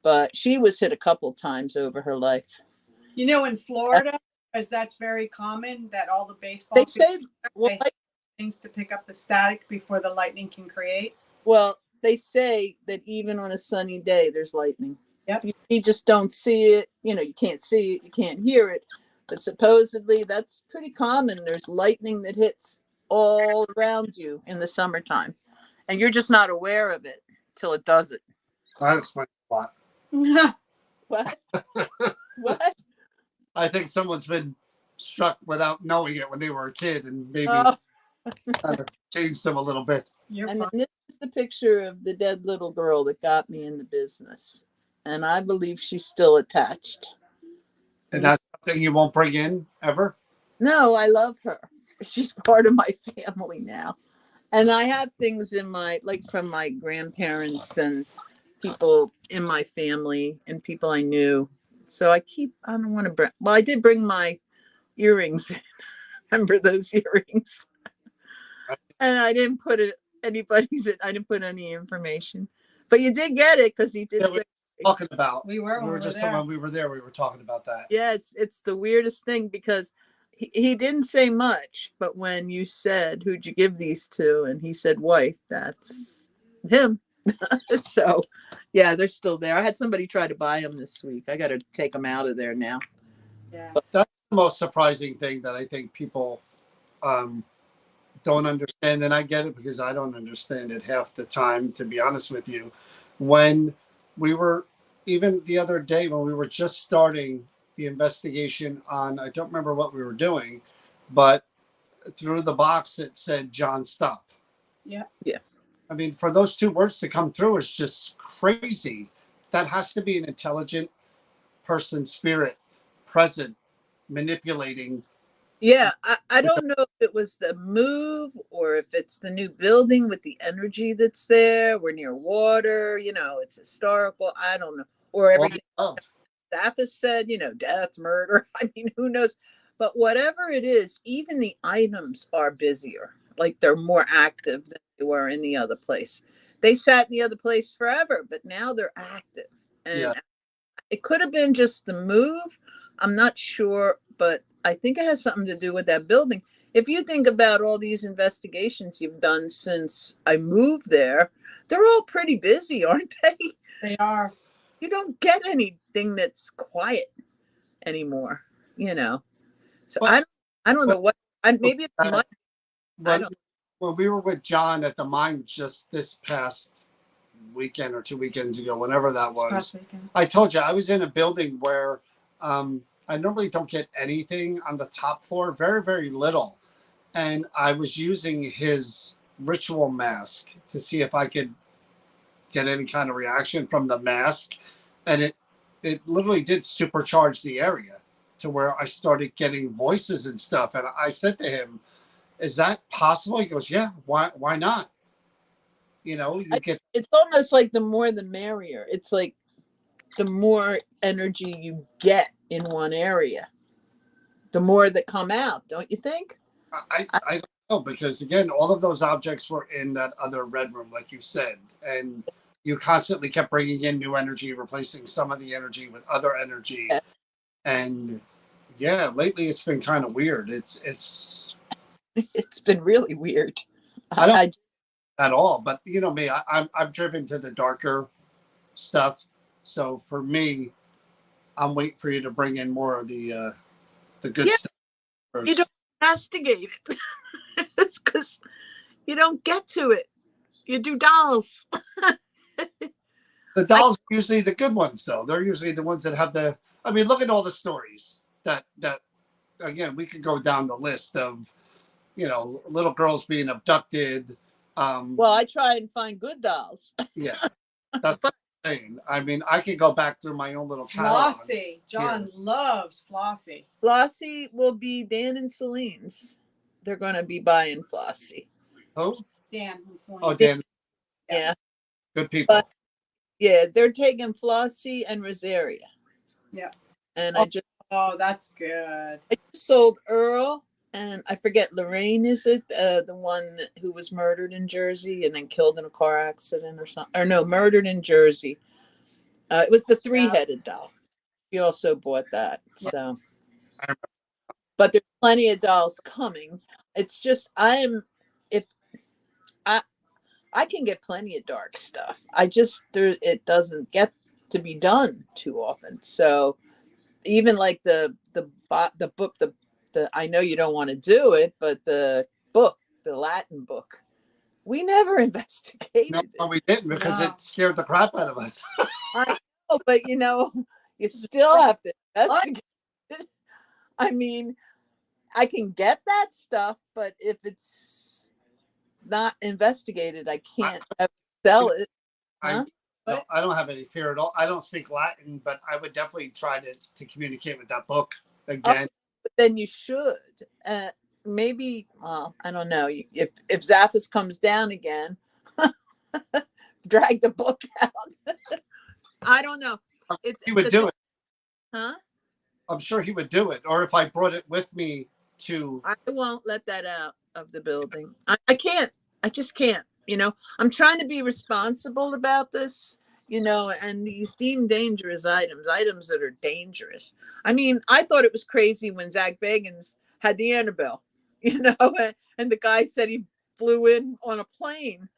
Speaker 2: but she was hit a couple times over her life.
Speaker 3: You know, in Florida, because that's very common, that all the baseball
Speaker 2: They say,
Speaker 3: things to pick up the static before the lightning can create.
Speaker 2: Well, they say that even on a sunny day, there's lightning.
Speaker 3: Yep.
Speaker 2: You just don't see it. You know, you can't see it, you can't hear it. But supposedly that's pretty common. There's lightning that hits all around you in the summertime, and you're just not aware of it till it does it.
Speaker 1: That explains a lot.
Speaker 2: What? What?
Speaker 1: I think someone's been struck without knowing it when they were a kid and maybe
Speaker 2: Oh,
Speaker 1: kind of changed them a little bit.
Speaker 3: You're
Speaker 2: and then
Speaker 3: fine.
Speaker 2: this is the picture of the dead little girl that got me in the business. And I believe she's still attached.
Speaker 1: And that's something you won't bring in ever.
Speaker 2: No, I love her. She's part of my family now. And I have things in my, like from my grandparents and people in my family and people I knew. So I don't want to bring, well, I did bring my earrings. Remember those earrings? And I didn't put I didn't put any information. But you did get it because he did
Speaker 1: Yeah,
Speaker 2: say,
Speaker 1: talking about.
Speaker 3: We were when we were
Speaker 1: just
Speaker 3: there.
Speaker 1: when we were there. We were talking about that.
Speaker 2: yeah, it's the weirdest thing because he didn't say much, but when you said, who'd you give these to? And he said, wife, that's him. So, yeah, they're still there. I had somebody try to buy them this week. I got to take them out of there now.
Speaker 3: Yeah.
Speaker 1: That's the most surprising thing that I think people don't understand. And I get it because I don't understand it half the time, to be honest with you. When we were, even the other day, when we were just starting the investigation on, I don't remember what we were doing, but through the box it said John Stop.
Speaker 3: Yeah.
Speaker 2: Yeah.
Speaker 1: I mean, for those two words to come through is just crazy. That has to be an intelligent person, spirit, present, manipulating.
Speaker 2: Yeah, I don't know if it was the move or if it's the new building with the energy that's there. We're near water, it's historical. I don't know. Or everything staff has said, death, murder. I mean, who knows? But whatever it is, even the items are busier. Like they're more active than they were in the other place. They sat in the other place forever, but now they're active. And
Speaker 1: Yeah.
Speaker 2: it could have been just the move. I'm not sure, but I think it has something to do with that building. If you think about all these investigations you've done since I moved there, they're all pretty busy, aren't they?
Speaker 3: They are.
Speaker 2: You don't get anything that's quiet anymore, So
Speaker 1: But-
Speaker 2: I don't know what. Maybe it's my. I don't.
Speaker 1: When we were with John at the mine just this past weekend or 2 weekends ago, whenever that was, I told you I was in a building where I normally don't get anything on the top floor, very, very little. And I was using his ritual mask to see if I could get any kind of reaction from the mask. And it literally did supercharge the area to where I started getting voices and stuff. And I said to him, is that possible? He goes, yeah, why not?
Speaker 2: It's almost like the more the merrier. It's like the more energy you get in one area, the more that come out, don't you think?
Speaker 1: I don't know, because again, all of those objects were in that other red room, like you said, and you constantly kept bringing in new energy, replacing some of the energy with other energy.
Speaker 2: Yeah.
Speaker 1: And yeah, lately it's been kind of weird. It's
Speaker 2: It's been really weird.
Speaker 1: I don't at all, but you know me, I've driven to the darker stuff. So for me, I'm waiting for you to bring in more of the good stuff first.
Speaker 2: You don't investigate it. It's because you don't get to it. You do dolls.
Speaker 1: The dolls are usually the good ones, though. They're usually the ones that have the. I mean, look at all the stories that again, we could go down the list of, little girls being abducted.
Speaker 2: Well, I try and find good dolls.
Speaker 1: Yeah, that's what I'm saying. I mean, I can go back through my own little catalog.
Speaker 3: Flossie. John loves Flossie.
Speaker 2: Flossie will be Dan and Celine's. They're going to be buying Flossie.
Speaker 1: Who?
Speaker 3: Dan and Celine.
Speaker 1: Oh, Dan.
Speaker 2: Yeah.
Speaker 1: Good people.
Speaker 2: But, yeah, they're taking Flossie and Rosaria.
Speaker 3: Yeah.
Speaker 2: And
Speaker 3: that's good.
Speaker 2: I just sold Earl, and I forget, Lorraine, is it? The one who was murdered in Jersey and then killed in a car accident or something. Or no, murdered in Jersey. It was the three-headed doll. She also bought that. So, but there's plenty of dolls coming. It's just I can get plenty of dark stuff. It doesn't get to be done too often. So even like the book, the I know you don't want to do it, but the Latin book, we never investigated.
Speaker 1: No, we didn't, because it scared the crap out of us.
Speaker 2: I know, but You still have to investigate. I mean, I can get that stuff, but if it's not investigated, I
Speaker 1: I,
Speaker 2: can't ever sell it.
Speaker 1: I,
Speaker 2: Huh?
Speaker 1: no, I don't have any fear at all. I don't speak Latin, but I would definitely try to communicate with that book
Speaker 2: Oh,
Speaker 1: again.
Speaker 2: but then you should. Maybe, well, I don't know. If Zaffis comes down again, drag the book out. I don't know. It's
Speaker 1: He would
Speaker 2: the
Speaker 1: do
Speaker 2: thing,
Speaker 1: it.
Speaker 2: huh?
Speaker 1: I'm sure he would do it. Or if I brought it with me to,
Speaker 2: I won't let that out of the building. I can't. I just can't. I'm trying to be responsible about this, and these deemed dangerous items that are dangerous. I mean, I thought it was crazy when Zach Bagans had the Annabelle, and the guy said he flew in on a plane.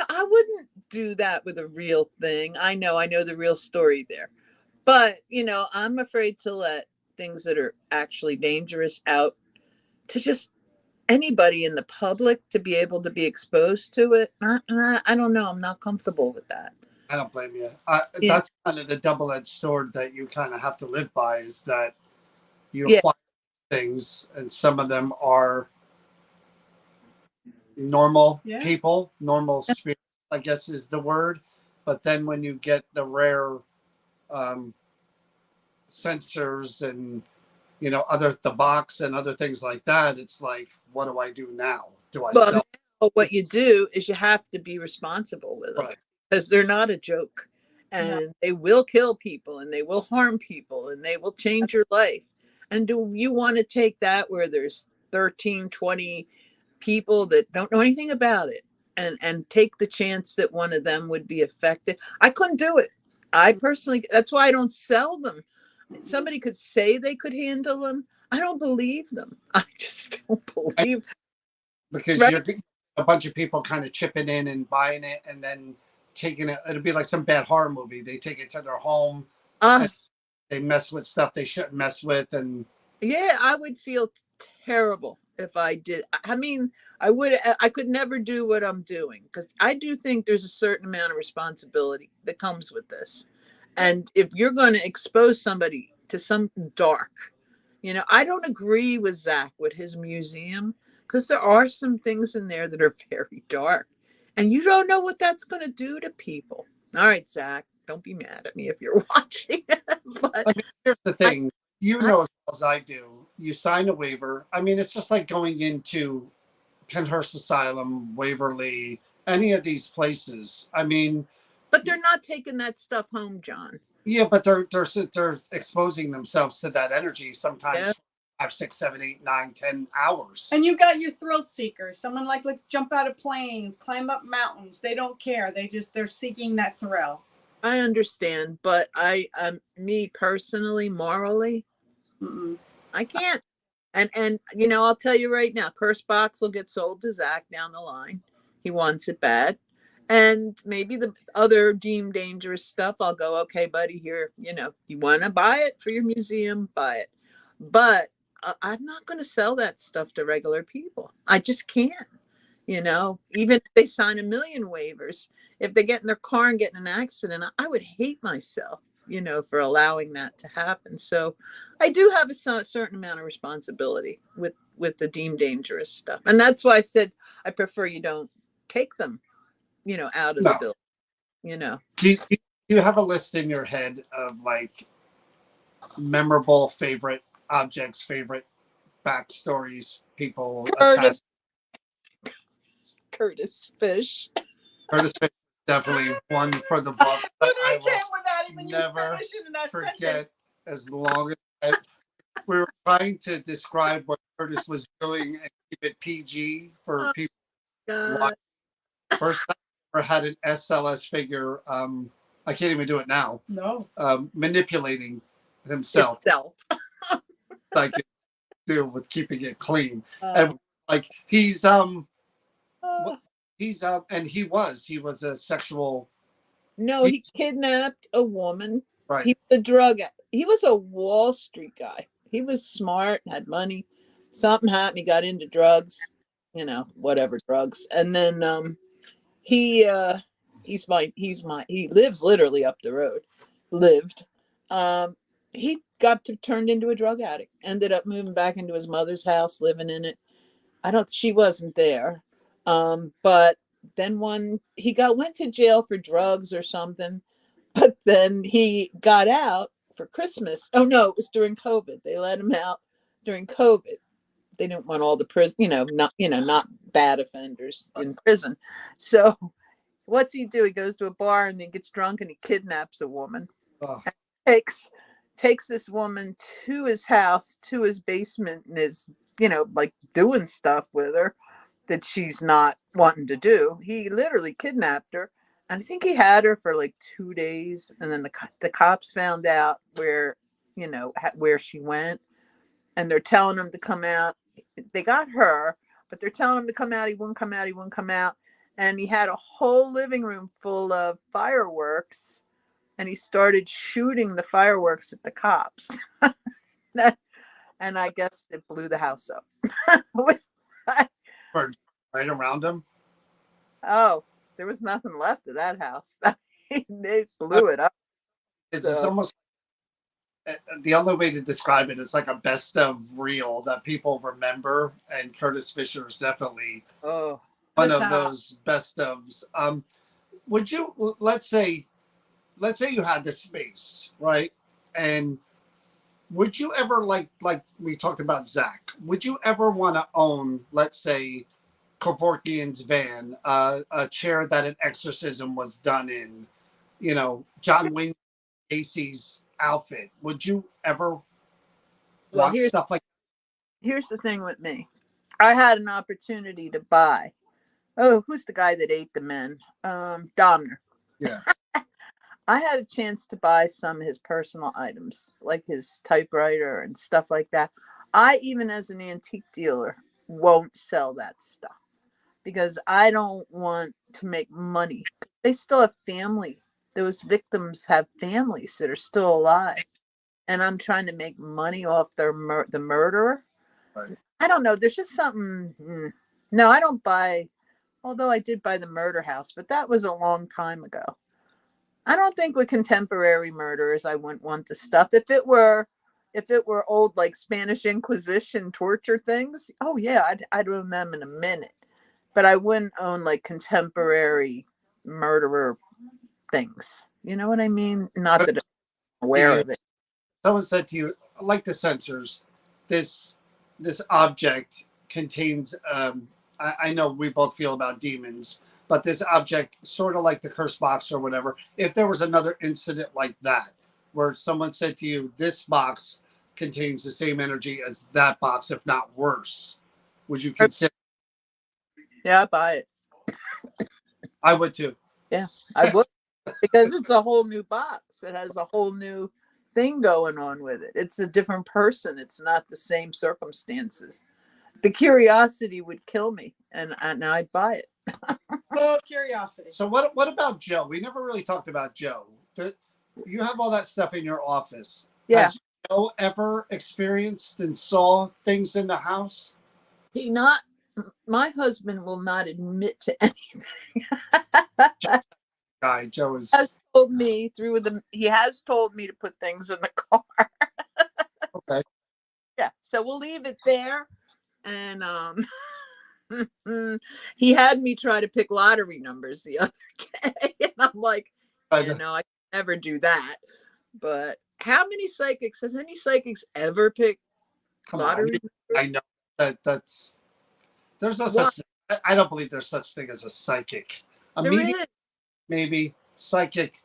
Speaker 2: I wouldn't do that with a real thing. I know the real story there. But, I'm afraid to let things that are actually dangerous out to just anybody in the public to be able to be exposed to it. I don't know. I'm not comfortable with that.
Speaker 1: I don't blame you.
Speaker 2: Yeah.
Speaker 1: That's kind of the double-edged sword that you kind of have to live by, is that you
Speaker 2: Yeah.
Speaker 1: acquire things and some of them are normal people, normal spirits, I guess is the word. But then when you get the rare um, sensors and the box and other things like that, it's like, what do I do now? Do I
Speaker 2: Well,
Speaker 1: sell?
Speaker 2: now what you do is you have to be responsible with them,
Speaker 1: Right.
Speaker 2: because they're not a joke, and they will kill people and they will harm people and they will change your life. And do you want to take that where there's 13, 20 people that don't know anything about it and take the chance that one of them would be affected? I couldn't do it. I personally, that's why I don't sell them. Somebody could say they could handle them. I don't believe them. I just don't believe.
Speaker 1: Because you're
Speaker 2: Right?
Speaker 1: thinking a bunch of people kind of chipping in and buying it and then taking it. It'll be like some bad horror movie. They take it to their home and they mess with stuff they shouldn't mess with. And
Speaker 2: Yeah, I would feel terrible if I did. I mean, I could never do what I'm doing, because I do think there's a certain amount of responsibility that comes with this. And if you're going to expose somebody to something dark, I don't agree with Zach with his museum, because there are some things in there that are very dark, and you don't know what that's going to do to people. All right, Zach, don't be mad at me if you're watching. But
Speaker 1: I mean, here's the
Speaker 2: I,
Speaker 1: thing, as
Speaker 2: I,
Speaker 1: well as I do, you sign a waiver. I mean, it's just like going into Penhurst Asylum, Waverly, any of these places. I mean,
Speaker 2: but they're not taking that stuff home, John.
Speaker 1: yeah, but they're exposing themselves to that energy
Speaker 2: Yeah.
Speaker 1: sometimes 5, 6, 7, 8, 9, 10 hours.
Speaker 3: And you got your thrill seekers. Someone like jump out of planes, climb up mountains. They don't care. They're seeking that thrill.
Speaker 2: I understand, but me personally, morally, I can't. And I'll tell you right now, Curse Box will get sold to Zach down the line. He wants it bad. And maybe the other deemed dangerous stuff, I'll go, okay, buddy, here, you want to buy it for your museum, buy it. But I'm not going to sell that stuff to regular people. I just can't. Even if they sign a million waivers, if they get in their car and get in an accident, I would hate myself, for allowing that to happen. So I do have a certain amount of responsibility with the deemed dangerous stuff. And that's why I said I prefer you don't take them, out of the
Speaker 1: No.
Speaker 2: building,
Speaker 1: Do you have a list in your head of like memorable favorite objects, favorite backstories, people attached?
Speaker 2: Curtis Fish.
Speaker 1: Curtis Fish definitely one for the books that I will never forget
Speaker 3: sentence.
Speaker 1: as long as we were trying to describe what Curtis was doing and keep it PG for people watching. First time I ever had an SLS figure. I can't even do it now.
Speaker 3: No.
Speaker 1: Manipulating himself. Like do with keeping it clean. And like he's and he was a sexual.
Speaker 2: No, he kidnapped a woman.
Speaker 1: Right.
Speaker 2: He was a Wall Street guy. He was smart, had money. Something happened. He got into drugs, whatever drugs. And then he lives literally up the road. Lived. He got turned into a drug addict, ended up moving back into his mother's house, living in it. She wasn't there. But then went to jail for drugs or something, but then he got out for Christmas. Oh no, it was during COVID. They let him out during COVID. They didn't want all the prison, not bad offenders in prison. So what's he do? He goes to a bar and he gets drunk and he kidnaps a woman.
Speaker 1: Oh,
Speaker 2: Takes this woman to his house, to his basement, and is, like doing stuff with her that she's not wanting to do. He literally kidnapped her. And I think he had her for like 2 days. And then the cops found out where she went. And they're telling him to come out. They got her, but they're telling him to come out. He wouldn't come out. He wouldn't come out. And he had a whole living room full of fireworks. And he started shooting the fireworks at the cops. And I guess it blew the house up.
Speaker 1: right around him.
Speaker 2: Oh, there was nothing left of that house. They blew it up.
Speaker 1: It's almost the only way to describe it is like a best of reel that people remember, and Curtis Fisher is definitely one of those best ofs. Would you let's say you had this space, right? And would you ever like we talked about Zach? Would you ever want to own, let's say, Kevorkian's van, a chair that an exorcism was done in, John Wayne Gacy's outfit? Would you ever want stuff like that?
Speaker 2: Here's the thing with me. I had an opportunity to buy. Oh, who's the guy that ate the men? Domner.
Speaker 1: Yeah.
Speaker 2: I had a chance to buy some of his personal items, like his typewriter and stuff like that. I, even as an antique dealer, won't sell that stuff because I don't want to make money. They still have family. Those victims have families that are still alive. And I'm trying to make money off the murderer.
Speaker 1: Right.
Speaker 2: I don't know. There's just something. No, I don't buy, although I did buy the murder house, but that was a long time ago. I don't think with contemporary murderers, I wouldn't want the stuff. If it were old, like Spanish Inquisition torture things, oh yeah, I'd own them in a minute. But I wouldn't own like contemporary murderer things. You know what I mean? Not that I'm aware of it.
Speaker 1: Someone said to you, like the sensors, this object contains, I know we both feel about demons, but this object, sort of like the curse box or whatever, if there was another incident like that, where someone said to you, this box contains the same energy as that box, if not worse, would you consider?
Speaker 2: Yeah, I'd buy it.
Speaker 1: I would too.
Speaker 2: Yeah, I would. Because it's a whole new box. It has a whole new thing going on with it. It's a different person. It's not the same circumstances. The curiosity would kill me, and I'd buy it.
Speaker 3: Oh, curiosity.
Speaker 1: So what about Joe? We never really talked about Joe. You have all that stuff in your office.
Speaker 2: Yeah.
Speaker 1: Has Joe ever experienced and saw things in the house?
Speaker 2: My husband will not admit to anything.
Speaker 1: Joe is.
Speaker 2: He has told me to put things in the car.
Speaker 1: Okay.
Speaker 2: Yeah. So we'll leave it there. And he had me try to pick lottery numbers the other day. And I'm like, I can never do that. But has any psychics ever picked lottery numbers?
Speaker 1: I know that's there's no such thing. I don't believe there's such thing as a psychic. Maybe psychic.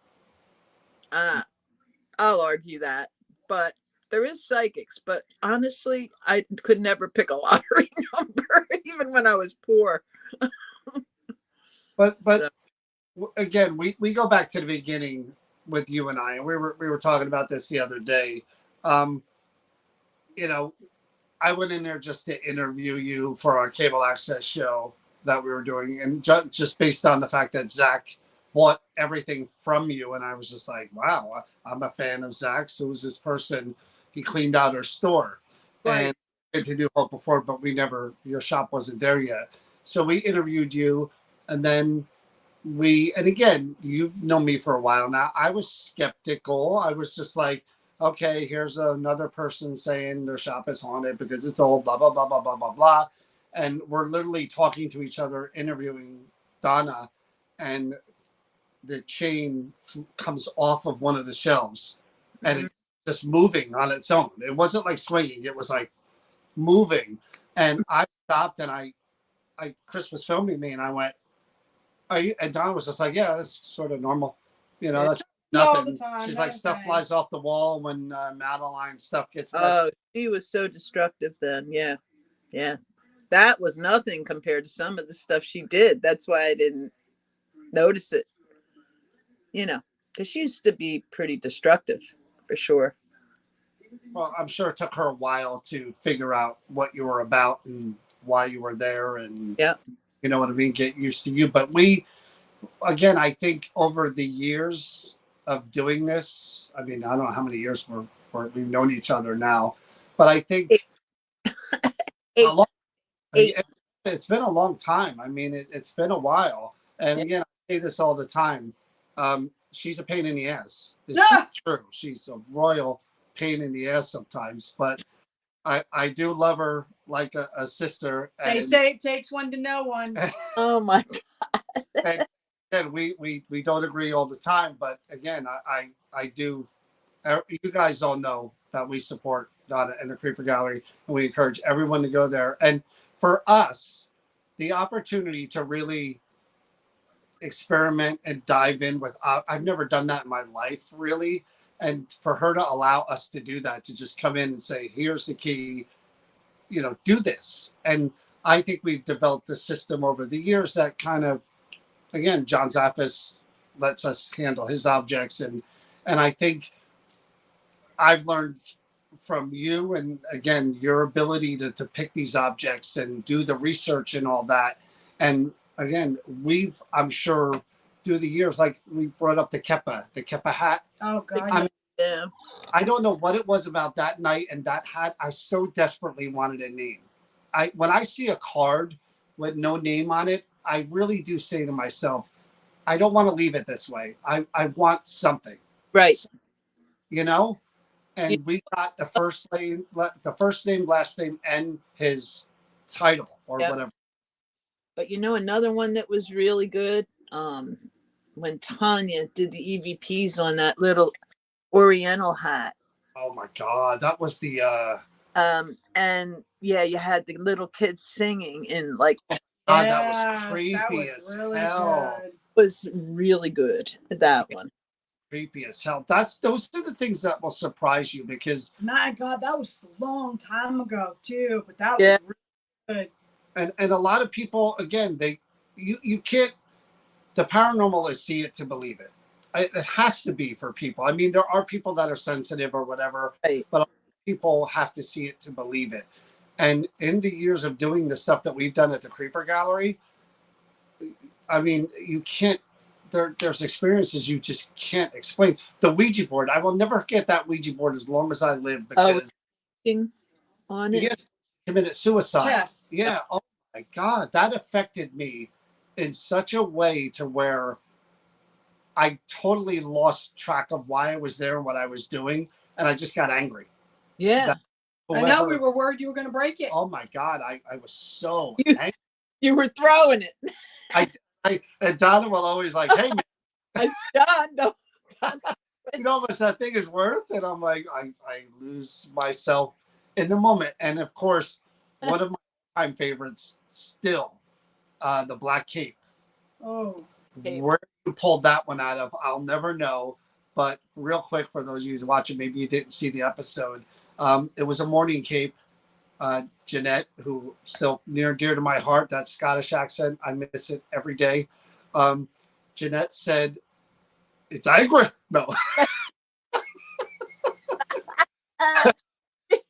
Speaker 2: I'll argue that, but there is psychics. But honestly, I could never pick a lottery number, even when I was poor.
Speaker 1: But again, we go back to the beginning with you and I, and we were talking about this the other day. I went in there just to interview you for our cable access show that we were doing, and just based on the fact that Zach bought everything from you, and I was just like, wow, I'm a fan of Zach's. Who was this person? He cleaned out our store, right. And to do Hope before, but your shop wasn't there yet. So we interviewed you, and then and again, you've known me for a while now. I was skeptical. I was just like, okay, here's another person saying their shop is haunted because it's old, blah, blah, blah, blah, blah, blah, blah. And we're literally talking to each other, interviewing Donna, and the chain comes off of one of the shelves and
Speaker 2: Mhm.
Speaker 1: it's just moving on its own. It wasn't like swinging, it was like moving. And I stopped and Chris was filming me and I went, are you? And Don was just like, yeah, that's sort of normal.
Speaker 2: Yeah.
Speaker 1: That's
Speaker 3: All the
Speaker 1: nothing.
Speaker 3: time.
Speaker 1: She's
Speaker 3: No
Speaker 1: like, stuff
Speaker 3: thanks.
Speaker 1: flies off the wall when Madeline stuff gets messed.
Speaker 2: Oh, she was so destructive then. Yeah. Yeah. That was nothing compared to some of the stuff she did. That's why I didn't notice it, because she used to be pretty destructive for sure.
Speaker 1: Well, I'm sure it took her a while to figure out what you were about and why you were there, and
Speaker 2: Yeah.
Speaker 1: you know what I mean, get used to you. But we, again, I think over the years of doing this, I mean, I don't know how many years we've known each other now, but I think a
Speaker 2: Eight,
Speaker 1: long,
Speaker 2: eight.
Speaker 1: it's been a long time. I mean, it's been a while. And
Speaker 2: Yeah.
Speaker 1: again, I say this all the time. She's a pain in the ass. It's
Speaker 3: Ah!
Speaker 1: true. She's a royal pain in the ass sometimes, but I do love her like a sister.
Speaker 3: They
Speaker 1: And,
Speaker 3: say it takes one to know one.
Speaker 2: Oh my God.
Speaker 1: and we don't agree all the time, but again, I do. You guys all know that we support Donna and the Creeper Gallery, and we encourage everyone to go there. And for us, the opportunity to really experiment and dive in with, I've never done that in my life, really. And for her to allow us to do that, to just come in and say, here's the key, do this. And I think we've developed a system over the years that kind of, again, John Zappis lets us handle his objects. And I think I've learned from you, and again, your ability to pick these objects and do the research and all that. And again, I'm sure through the years, like we brought up the Keppa hat.
Speaker 3: Oh God.
Speaker 1: I mean,
Speaker 2: Yeah.
Speaker 1: I don't know what it was about that night and that hat. I so desperately wanted a name. When I see a card with no name on it, I really do say to myself, I don't want to leave it this way. I want something.
Speaker 2: Right.
Speaker 1: And we got the first name, last name, and his title or
Speaker 2: Yep.
Speaker 1: whatever.
Speaker 2: But another one that was really good, when Tanya did the EVPs on that little Oriental hat.
Speaker 1: Oh my God, that was the.
Speaker 2: And yeah, you had the little kids singing in like.
Speaker 1: God, that was creepy as
Speaker 3: really
Speaker 1: hell.
Speaker 3: good.
Speaker 2: Was really good, that one.
Speaker 1: Creepy as hell. Those are the things that will surprise you because.
Speaker 3: My God, that was a long time ago too, but that was really good.
Speaker 1: And a lot of people, again, you can't. The paranormal is see it to believe it. It has to be for people. I mean, there are people that are sensitive or whatever,
Speaker 2: right.
Speaker 1: But people have to see it to believe it. And in the years of doing the stuff that we've done at the Creeper Gallery, I mean, you can't. There's experiences you just can't explain. The Ouija board, I will never get that Ouija board as long as I live because
Speaker 2: on it.
Speaker 1: Yeah, committed suicide.
Speaker 3: Yes.
Speaker 1: Yeah. Oh my God, that affected me in such a way to where I totally lost track of why I was there and what I was doing, and I just got angry.
Speaker 2: Yeah.
Speaker 3: I know we were worried you were going to break it.
Speaker 1: Oh my God, I was so angry.
Speaker 2: You were throwing it.
Speaker 1: And Donna will always like, hey man,
Speaker 2: John, no.
Speaker 1: you know how much that thing is worth? And I'm like, I lose myself in the moment. And of course, one of my time favorites still, the Black Cape.
Speaker 3: Oh.
Speaker 1: Where you pulled that one out of, I'll never know. But real quick, for those of you who's watching, maybe you didn't see the episode. It was a morning cape. Jeanette, who still near and dear to my heart, that Scottish accent, I miss it every day. Jeanette said, it's angry. No.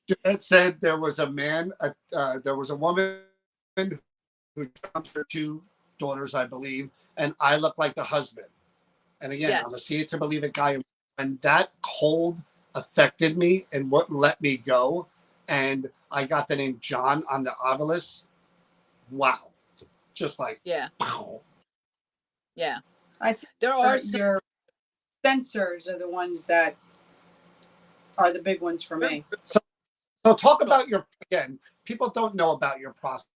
Speaker 1: Jeanette said there was a woman who jumped her two daughters, I believe, and I look like the husband. And again,
Speaker 2: Yes.
Speaker 1: I'm a see it to believe it guy. And that cold affected me and what let me go. And I got the name John on the obelisk. Wow. Just like,
Speaker 2: yeah.
Speaker 1: pow.
Speaker 2: Yeah.
Speaker 3: I think
Speaker 2: There are some.
Speaker 3: your sensors are the ones that are the big ones for me.
Speaker 1: So talk about your, again, people don't know about your process.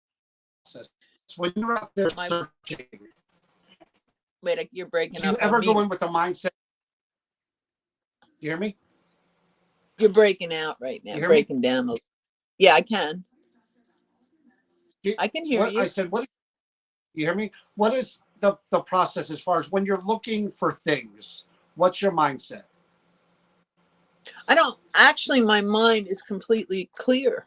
Speaker 1: When you're out there searching,
Speaker 2: Wait, you're breaking
Speaker 1: do you
Speaker 2: up on
Speaker 1: ever
Speaker 2: me.
Speaker 1: go in with the mindset? You hear me?
Speaker 2: You're breaking out right now, breaking down. Yeah, I can. I can hear
Speaker 1: What
Speaker 2: you.
Speaker 1: I said, what, you hear me? What is the process as far as when you're looking for things? What's your mindset?
Speaker 2: I don't actually, my mind is completely clear.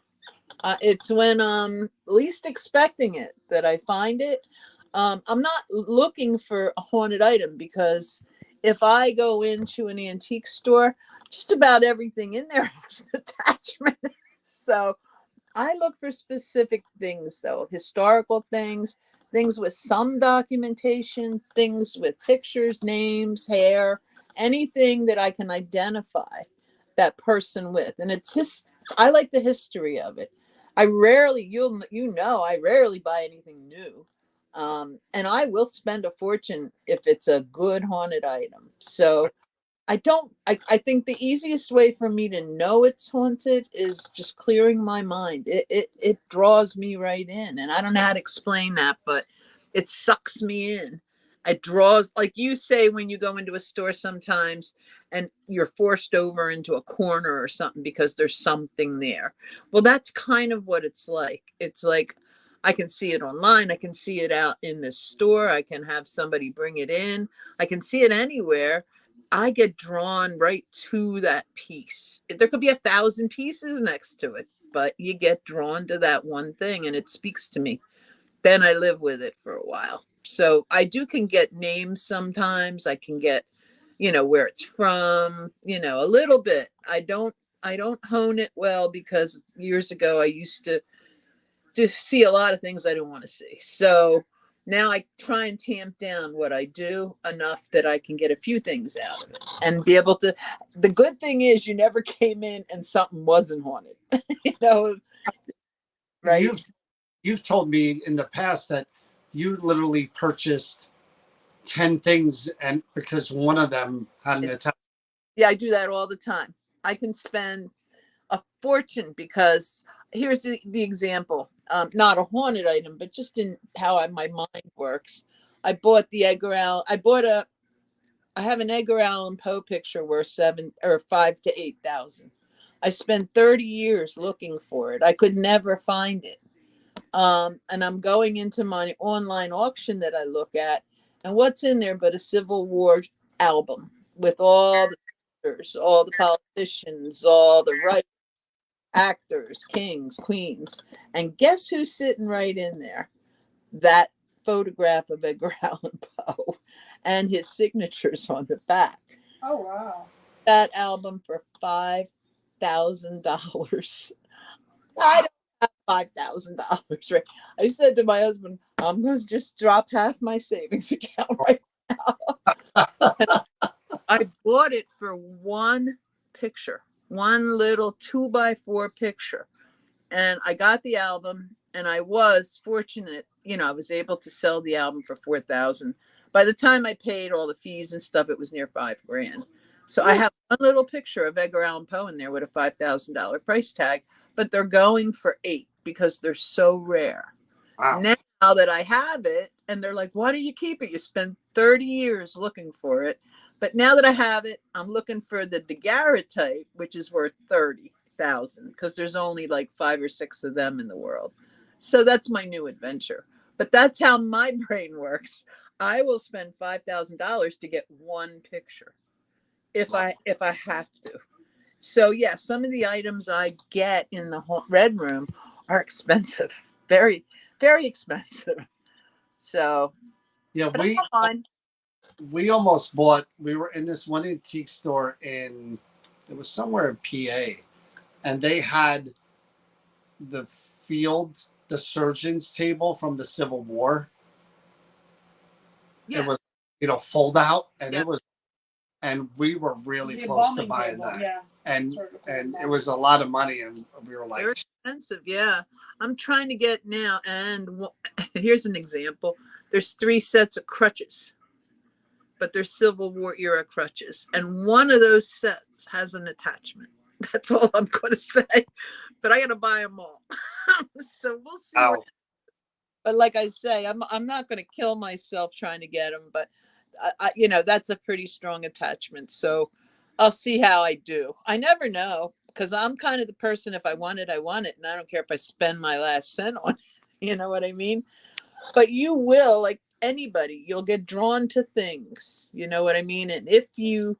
Speaker 2: It's when I'm least expecting it that I find it. I'm not looking for a haunted item, because if I go into an antique store, just about everything in there has an attachment. So I look for specific things, though, historical things, things with some documentation, things with pictures, names, hair, anything that I can identify that person with. And it's just, I like the history of it. I rarely, I rarely buy anything new. And I will spend a fortune if it's a good haunted item. So I think the easiest way for me to know it's haunted is just clearing my mind. It draws me right in. And I don't know how to explain that, but it sucks me in. It draws, like you say, when you go into a store sometimes and you're forced over into a corner or something because there's something there. Well, that's kind of what it's like. It's like I can see it online. I can see it out in the store. I can have somebody bring it in. I can see it anywhere. I get drawn right to that piece. There could be 1,000 pieces next to it, but you get drawn to that one thing and it speaks to me. Then I live with it for a while. So I can get names sometimes. I can get, where it's from, a little bit. I don't hone it well, because years ago I used to see a lot of things I don't want to see. So now I try and tamp down what I do enough that I can get a few things out of it and be able to. The good thing is you never came in and something wasn't haunted, right?
Speaker 1: You've told me in the past that you literally purchased 10 things and because one of them had an attack.
Speaker 2: Yeah, I do that all the time. I can spend a fortune because here's the example. Not a haunted item, but just in how my mind works. I bought the Edgar Allan. I have an Edgar Allan Poe picture worth 5,000 to 8,000. I spent 30 years looking for it. I could never find it. And I'm going into my online auction that I look at, and what's in there but a Civil War album with all the actors, all the politicians, all the writers, actors, kings, queens. And guess who's sitting right in there? That photograph of Edgar Allan Poe and his signatures on the back.
Speaker 3: Oh, wow.
Speaker 2: That album for $5,000. I don't have $5,000, right? I said to my husband, I'm going to just drop half my savings account right now. I bought it for one picture, one little 2x4 picture. And I got the album, and I was fortunate, I was able to sell the album for 4,000. By the time I paid all the fees and stuff, it was near $5,000. So I have one little picture of Edgar Allan Poe in there with a $5,000 price tag, but they're going for $8,000 because they're so rare. Wow. Now that I have it, and they're like, why do you keep it? You spent 30 years looking for it. But now that I have it, I'm looking for the daguerreotype, which is worth 30,000, because there's only like 5 or 6 of them in the world. So that's my new adventure. But that's how my brain works. I will spend $5,000 to get one picture if I have to. So yeah, some of the items I get in the Red Room are expensive, very, very expensive. So
Speaker 1: Yeah, we almost bought. We were in this one antique store it was somewhere in PA, and they had the surgeon's table from the Civil War. Yeah. It was, fold out, and it was, and we were really close to buying that. Yeah. And it was a lot of money, and we were like,
Speaker 2: they're expensive. Yeah, I'm trying to get now, and here's an example. There's 3 sets of crutches. but they're Civil War era crutches. And one of those sets has an attachment. That's all I'm going to say. But I got to buy them all. So we'll see.
Speaker 1: Wow.
Speaker 2: But like I say, I'm not going to kill myself trying to get them. But you know, that's a pretty strong attachment. So I'll see how I do. I never know, because I'm kind of the person, if I want it, I want it, and I don't care if I spend my last cent on it. You know what I mean? But you will, like anybody, you'll get drawn to things. You know what I mean? And if you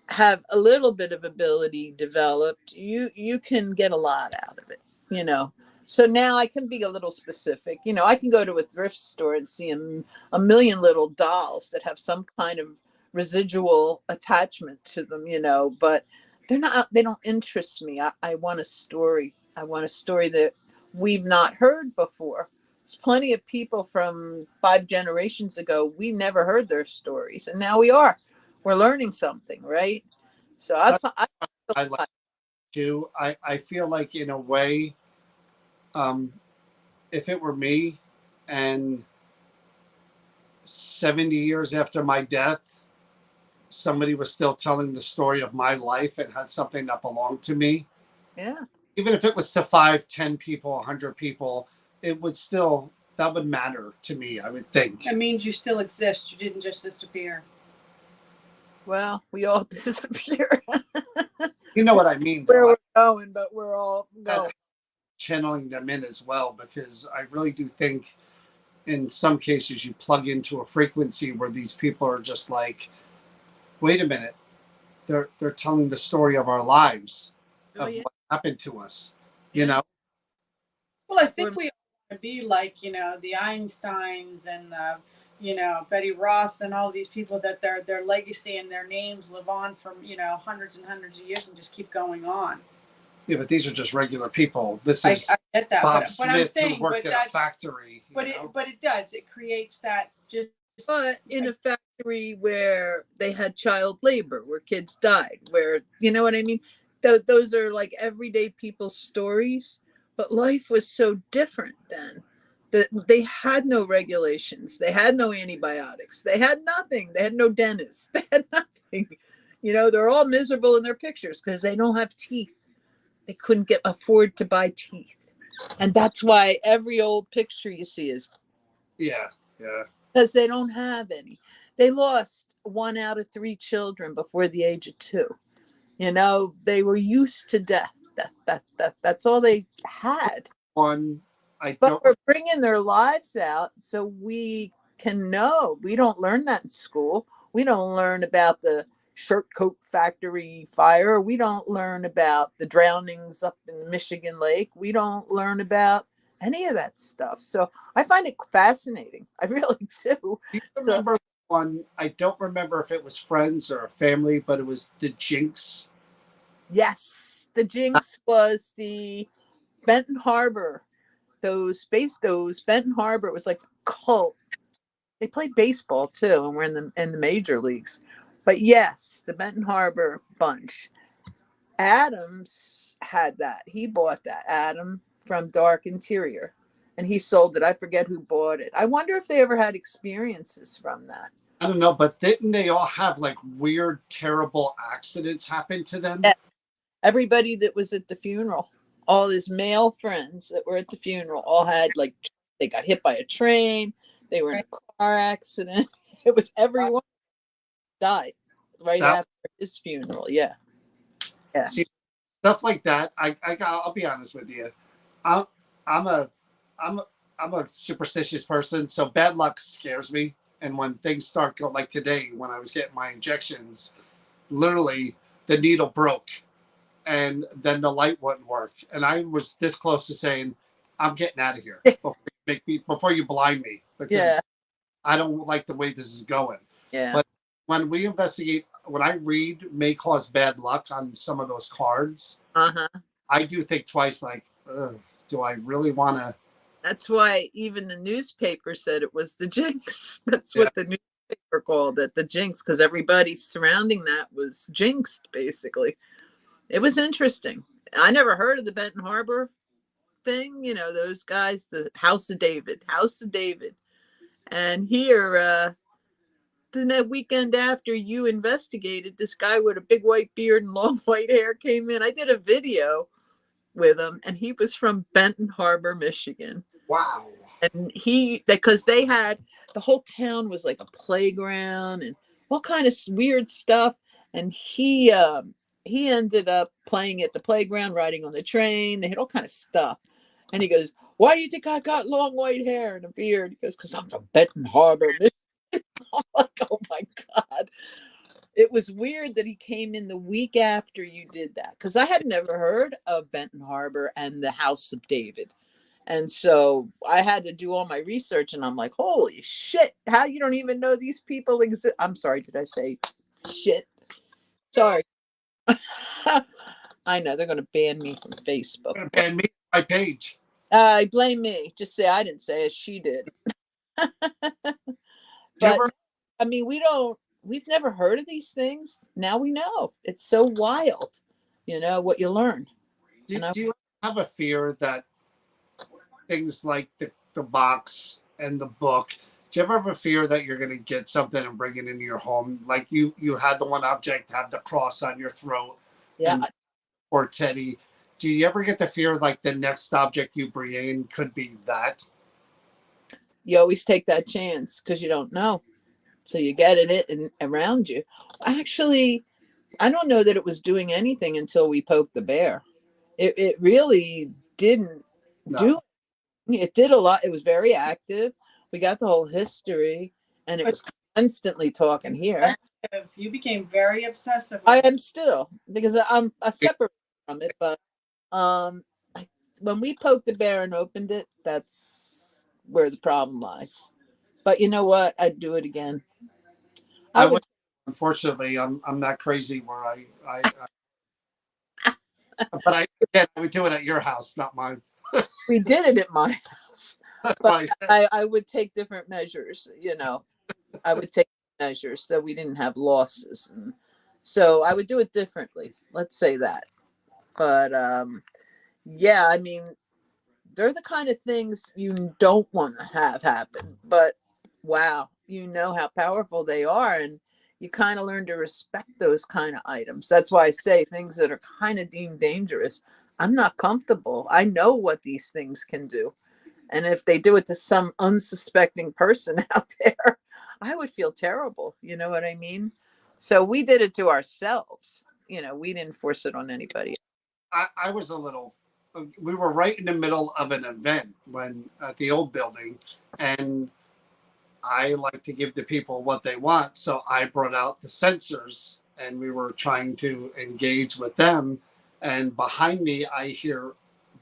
Speaker 2: have a little bit of ability developed, you can get a lot out of it, you know. So now I can be a little specific. You know, I can go to a thrift store and see a million little dolls that have some kind of residual attachment to them, you know, but they don't interest me. I want a story. I want a story that we've not heard before. There's plenty of people from 5 generations ago, we never heard their stories, and now we are. We're learning something, right? So
Speaker 1: I like to. I feel like, in a way, if it were me, and 70 years after my death, somebody was still telling the story of my life and had something that belonged to me,
Speaker 2: yeah.
Speaker 1: even if it was to 5, 10 people, 100 people, it would still, that would matter to me, I would think.
Speaker 3: That means you still exist. You didn't just disappear.
Speaker 2: Well, we all disappear.
Speaker 1: You know what I mean,
Speaker 2: Where
Speaker 1: though.
Speaker 2: we're going, but we're all going.
Speaker 1: Channeling them in as well, because I really do think in some cases you plug into a frequency where these people are just like, wait a minute, they're telling the story of our lives,
Speaker 2: Oh,
Speaker 1: of
Speaker 2: yeah.
Speaker 1: what happened to us,
Speaker 2: Yeah.
Speaker 1: you know.
Speaker 3: Well, I think we want to be like, you know, the Einsteins and the, you know, Betty Ross and all these people that their legacy and their names live on for, you know, hundreds and hundreds of years and just keep going on.
Speaker 1: Yeah, but these are just regular people. This
Speaker 3: I
Speaker 1: is
Speaker 3: get that,
Speaker 1: Bob
Speaker 3: but
Speaker 1: Smith,
Speaker 3: I'm saying,
Speaker 1: who worked
Speaker 3: but
Speaker 1: at a
Speaker 3: that's
Speaker 1: factory.
Speaker 3: but it does. It creates that just.
Speaker 2: But in a factory where they had child labor, where kids died, where, you know what I mean? Those are like everyday people's stories. But life was so different then. That they had no regulations. They had no antibiotics. They had nothing. They had no dentists. They had nothing. You know, they're all miserable in their pictures because they don't have teeth. They couldn't afford to buy teeth. And that's why every old picture you see is
Speaker 1: Yeah.
Speaker 2: because they don't have any. They lost 1 out of 3 children before the age of 2. You know, they were used to death. That's all they had.
Speaker 1: One, I
Speaker 2: But
Speaker 1: don't.
Speaker 2: we're bringing their lives out so we can know. We don't learn that in school. We don't learn about the shirt coat factory fire. We don't learn about the drownings up in the Michigan Lake. We don't learn about any of that stuff. So I find it fascinating. I really do.
Speaker 1: Do you remember one? I don't remember if it was friends or a family, but it was the Jinx.
Speaker 2: Yes, the Jinx was the Benton Harbor. Those Benton Harbor. It was like a cult. They played baseball too, and we're in the major leagues. But yes, the Benton Harbor bunch. Adams had that. He bought that. Adam from Dark Interior, and he sold it. I forget who bought it. I wonder if they ever had experiences from that.
Speaker 1: I don't know, but didn't they all have like weird, terrible accidents happen to them?
Speaker 2: Yeah. Everybody that was at the funeral, all his male friends that were at the funeral, all had like they got hit by a train. They were in a car accident. It was everyone died right after his funeral. Yeah.
Speaker 1: See, stuff like that. I'll be honest with you. I'm I'm a I'm a, I'm a superstitious person, so bad luck scares me. And when things start going, like today, when I was getting my injections, literally the needle broke, and then the light wouldn't work, and I was this close to saying, "I'm getting out of here before you blind me," because I don't like the way this is going.
Speaker 2: Yeah.
Speaker 1: But when we investigate, when I read may cause bad luck on some of those cards, I do think twice, like, do I really want to?
Speaker 2: That's why even the newspaper said it was the Jinx. That's what the newspaper called it, the Jinx, because everybody surrounding that was jinxed, basically. It was interesting. I never heard of the Benton Harbor thing. You know, those guys, the House of David. And here, then that weekend after you investigated, this guy with a big white beard and long white hair came in. I did a video with him, and he was from Benton Harbor, Michigan.
Speaker 1: Wow.
Speaker 2: And because they had, the whole town was like a playground and all kind of weird stuff. And he ended up playing at the playground, riding on the train. They had all kind of stuff. And he goes, "Why do you think I got long white hair and a beard?" He goes, "Because I'm from Benton Harbor, Michigan." I'm like, oh my God. It was weird that he came in the week after you did that, because I had never heard of Benton Harbor and the House of David. And so I had to do all my research, and I'm like, holy shit, how you don't even know these people exist? I'm sorry, did I say shit? Sorry. I know they're going to ban me from Facebook.
Speaker 1: Gonna ban me my page.
Speaker 2: Blame me. Just say I didn't say it, she did.
Speaker 1: Do you
Speaker 2: But
Speaker 1: ever,
Speaker 2: I mean, we've never heard of these things. Now we know. It's so wild, what you learn.
Speaker 1: do you have a fear that things like the box and the book, do you ever have a fear that you're going to get something and bring it into your home? Like you had the one object have the cross on your throat,
Speaker 2: Yeah.
Speaker 1: and or Teddy. Do you ever get the fear like the next object you bring in could be that?
Speaker 2: You always take that chance because you don't know. So you get it in around you. Actually, I don't know that it was doing anything until we poked the bear. It really didn't do. It did a lot. It was very active. We got the whole history, and it
Speaker 3: But
Speaker 2: was constantly talking here.
Speaker 3: you became very obsessive.
Speaker 2: I am still, because I'm separate from it. But when we poked the bear and opened it, that's where the problem lies. But you know what? I'd do it again.
Speaker 1: I would. Unfortunately, I'm not crazy where but I would do it at your house, not mine.
Speaker 2: We did it at my house,
Speaker 1: That's
Speaker 2: but
Speaker 1: why I said.
Speaker 2: I would take different measures. I would take measures so we didn't have losses, and so I would do it differently. Let's say that. But yeah, I mean, they're the kind of things you don't want to have happen. But wow, you know how powerful they are, and you kind of learn to respect those kind of items. That's why I say things that are kind of deemed dangerous. I'm not comfortable. I know what these things can do. And if they do it to some unsuspecting person out there, I would feel terrible. You know what I mean? So we did it to ourselves. We didn't force it on anybody.
Speaker 1: I was a little. We were right in the middle of an event when at the old building, and I like to give the people what they want. So I brought out the sensors, and we were trying to engage with them. And behind me, I hear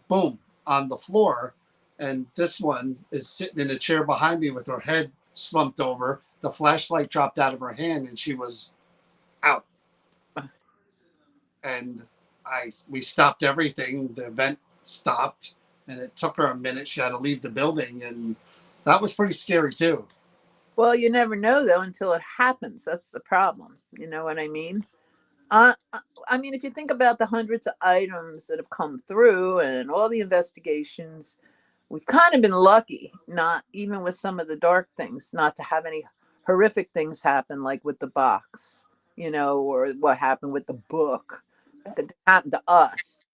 Speaker 1: boom on the floor, and this one is sitting in a chair behind me with her head slumped over. The flashlight dropped out of her hand, and she was out. And we stopped everything. The event stopped, and it took her a minute. She had to leave the building, and that was pretty scary too.
Speaker 2: Well, you never know though until it happens. That's the problem. You know what I mean? I mean, if you think about the hundreds of items that have come through and all the investigations, we've kind of been lucky, not even with some of the dark things, not to have any horrific things happen, like with the box, or what happened with the book that happened to us.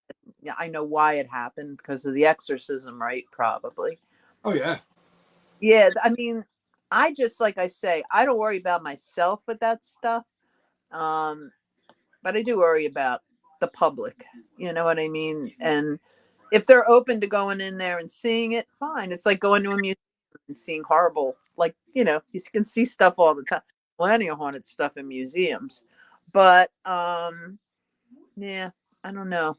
Speaker 2: Yeah, I know why it happened because of the exorcism, right? Probably.
Speaker 1: Oh yeah.
Speaker 2: Yeah, I mean, I just, like I say, I don't worry about myself with that stuff. But I do worry about the public. You know what I mean? And if they're open to going in there and seeing it, fine. It's like going to a museum and seeing horrible, like, you can see stuff all the time. Plenty of haunted stuff in museums. But yeah, I don't know.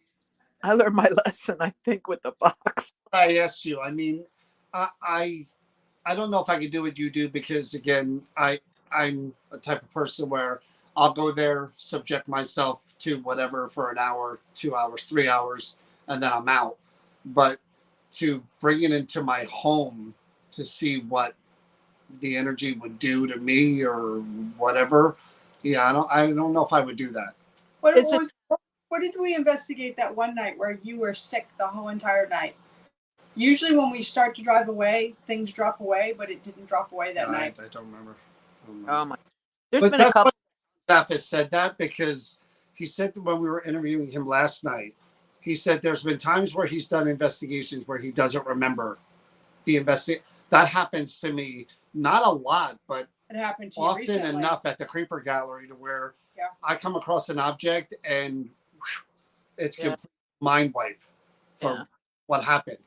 Speaker 2: I learned my lesson, I think, with the box.
Speaker 1: I asked you. I mean, I don't know if I could do what you do because again, I'm a type of person where I'll go there, subject myself to whatever for an hour, 2 hours, 3 hours, and then I'm out. But to bring it into my home to see what the energy would do to me or whatever, yeah, I don't know if I would do that.
Speaker 3: What did we investigate that one night where you were sick the whole entire night? Usually when we start to drive away, things drop away, but it didn't drop away that night.
Speaker 1: I don't remember.
Speaker 2: Oh my! There's
Speaker 1: But
Speaker 2: been a
Speaker 1: that's
Speaker 2: couple.
Speaker 1: what Zaffis said that because he said when we were interviewing him last night, he said there's been times where he's done investigations where he doesn't remember the investigation. That happens to me, not a lot, but
Speaker 3: It happened to you
Speaker 1: often
Speaker 3: recently.
Speaker 1: enough at the Creeper Gallery to where
Speaker 3: Yeah.
Speaker 1: I come across an object and it's
Speaker 2: Yeah.
Speaker 1: complete mind wipe for
Speaker 2: Yeah.
Speaker 1: what happened.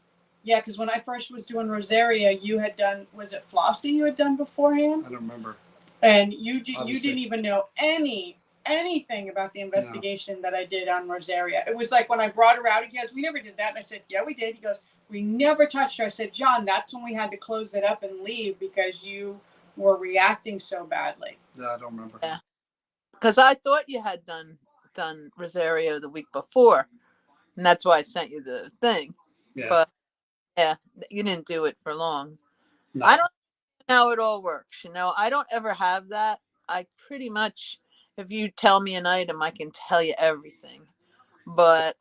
Speaker 3: Yeah, because when I first was doing Rosaria, you had done, was it Flossie you had done beforehand?
Speaker 1: I don't remember.
Speaker 3: And you
Speaker 1: Obviously.
Speaker 3: didn't even know anything about the investigation that I did on Rosaria. It was like when I brought her out, he goes, "We never did that." And I said, "Yeah, we did." He goes, "We never touched her." I said, "John, that's when we had to close it up and leave because you were reacting so badly."
Speaker 1: Yeah, I don't remember.
Speaker 2: Yeah. Because I thought you had done Rosario the week before, and that's why I sent you the thing.
Speaker 1: Yeah.
Speaker 2: But yeah, you didn't do it for long.
Speaker 1: No.
Speaker 2: I don't know how it all works. I don't ever have that. I pretty much, if you tell me an item, I can tell you everything. But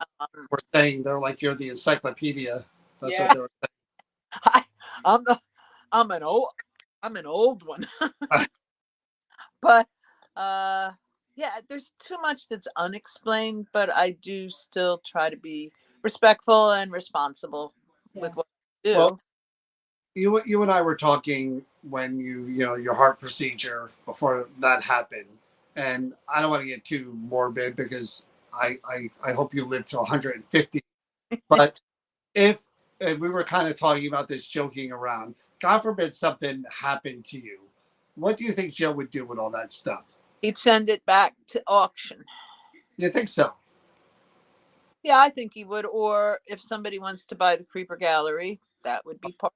Speaker 1: We're saying they're like you're the encyclopedia. That's
Speaker 3: Yeah.
Speaker 1: what they're
Speaker 2: I'm I'm an old one.
Speaker 1: saying.
Speaker 2: But yeah, there's too much that's unexplained, but I do still try to be respectful and responsible with what I do.
Speaker 1: Well, you and I were talking when your heart procedure before that happened, and I don't want to get too morbid because I hope you live to 150. But if we were kind of talking about this, joking around, God forbid something happened to you, what do you think Joe would do with all that stuff?
Speaker 2: He'd send it back to auction.
Speaker 1: You think so?
Speaker 2: Yeah, I think he would. Or if somebody wants to buy the Creeper Gallery, that would be part.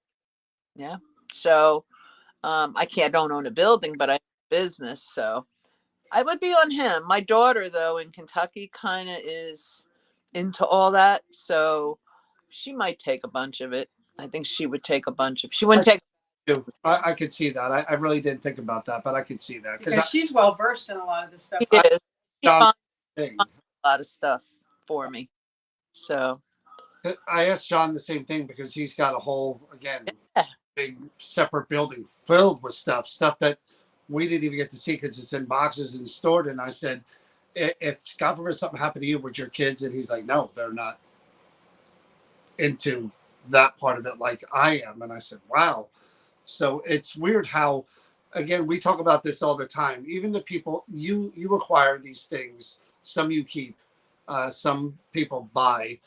Speaker 2: Yeah. So I don't own a building, but I have a business. So I would be on him. My daughter, though, in Kentucky kind of is into all that. So she might take a bunch of it. I think she would take a bunch of, she wouldn't take.
Speaker 1: I could see that. I really didn't think about that, but I could see that
Speaker 3: Because she's well versed in a lot of this stuff.
Speaker 2: She is. She
Speaker 1: John
Speaker 2: finds
Speaker 1: thing.
Speaker 2: a lot of stuff for me. So
Speaker 1: I asked John the same thing because he's got a whole, again,
Speaker 2: yeah.
Speaker 1: big separate building filled with stuff that we didn't even get to see because it's in boxes and stored. And I said, if God forbid something happened to you with your kids, and he's like, no, they're not into that part of it like I am. And I said, wow. So it's weird how, again, we talk about this all the time. Even the people you acquire these things, some you keep, some people buy.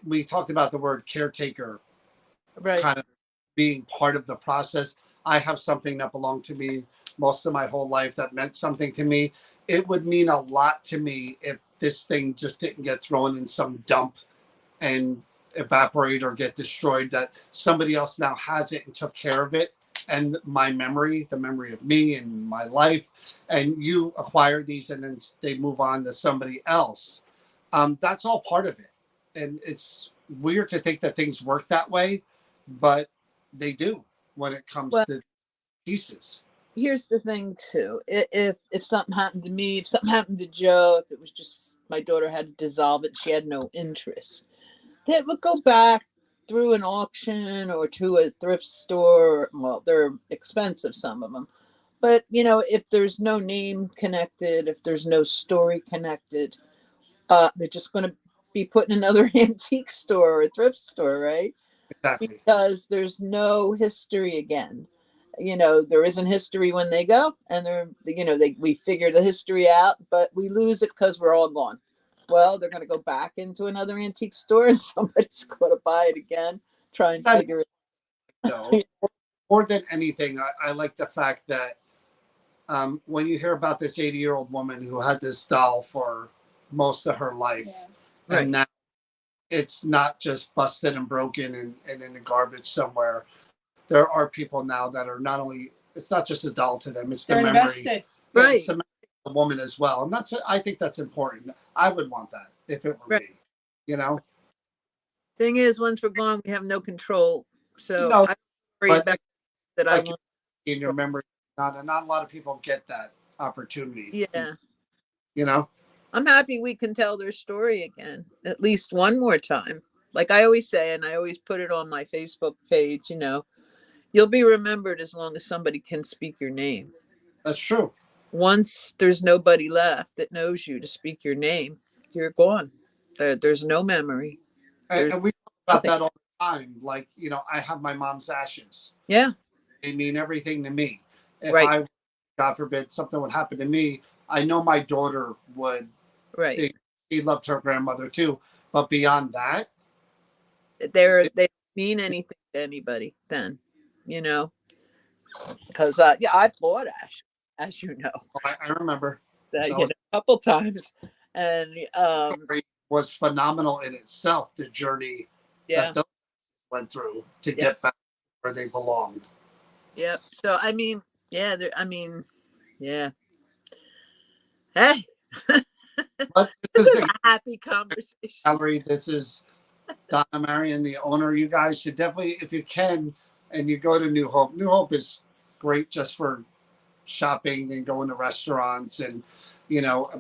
Speaker 1: We talked about the word caretaker,
Speaker 2: Right.
Speaker 1: kind of being part of the process. I have something that belonged to me most of my whole life that meant something to me. It would mean a lot to me if this thing just didn't get thrown in some dump and evaporate or get destroyed, that somebody else now has it and took care of it. And my memory, the memory of me and my life, and you acquire these and then they move on to somebody else. That's all part of it. And it's weird to think that things work that way, but they do when it comes to pieces.
Speaker 2: Here's the thing too. If something happened to me, if something happened to Joe, if it was just my daughter had to dissolve it, she had no interest, that would go back through an auction or to a thrift store. Well, they're expensive, some of them. But, if there's no name connected, if there's no story connected, they're just going to be put in another antique store or thrift store, right?
Speaker 1: Exactly.
Speaker 2: Because there's no history again. There isn't history when they go, and we figure the history out, but we lose it because we're all gone. Well, they're going to go back into another antique store, and somebody's going to buy it again, try and figure it
Speaker 1: out. No, more than anything, I like the fact that when you hear about this 80-year-old woman who had this doll for most of her life,
Speaker 2: right.
Speaker 1: And now it's not just busted and broken and in the garbage somewhere. There are people now that are not only, it's not just a doll to them, it's the memory.
Speaker 2: Invested.
Speaker 1: Right. It's the memory of the woman as well. And I think that's important. I would want that if it were me,
Speaker 2: Thing is, once we're gone, we have no control. So
Speaker 1: no,
Speaker 2: I worry about that. I won't
Speaker 1: in your memory. Not a lot of people get that opportunity.
Speaker 2: Yeah. I'm happy we can tell their story again, at least one more time. Like I always say, and I always put it on my Facebook page, you'll be remembered as long as somebody can speak your name.
Speaker 1: That's true.
Speaker 2: once there's nobody left that knows you to speak your name, you're gone. There's no memory. There's
Speaker 1: And we talk about
Speaker 2: nothing.
Speaker 1: that all the time. Like, I have my mom's ashes.
Speaker 2: Yeah,
Speaker 1: They mean everything to me. If
Speaker 2: right,
Speaker 1: I, God forbid, something would happen to me, I know my daughter would
Speaker 2: right.
Speaker 1: think she loved her grandmother too. But beyond that,
Speaker 2: They don't mean anything to anybody then, you know, because yeah, I bought ash, as you know,
Speaker 1: I remember
Speaker 2: that
Speaker 1: that was,
Speaker 2: a couple times, and
Speaker 1: was phenomenal in itself. The journey that
Speaker 2: yeah,
Speaker 1: those went through to
Speaker 2: yeah,
Speaker 1: get back where they belonged.
Speaker 2: yeah. So I mean, yeah, yeah. Hey,
Speaker 1: But
Speaker 2: this
Speaker 1: this is
Speaker 2: is
Speaker 1: a
Speaker 2: a happy conversation.
Speaker 1: gallery. This is Donna Marian, the owner. You guys should definitely, if you can, and you go to New Hope. New Hope is great just for shopping and going to restaurants and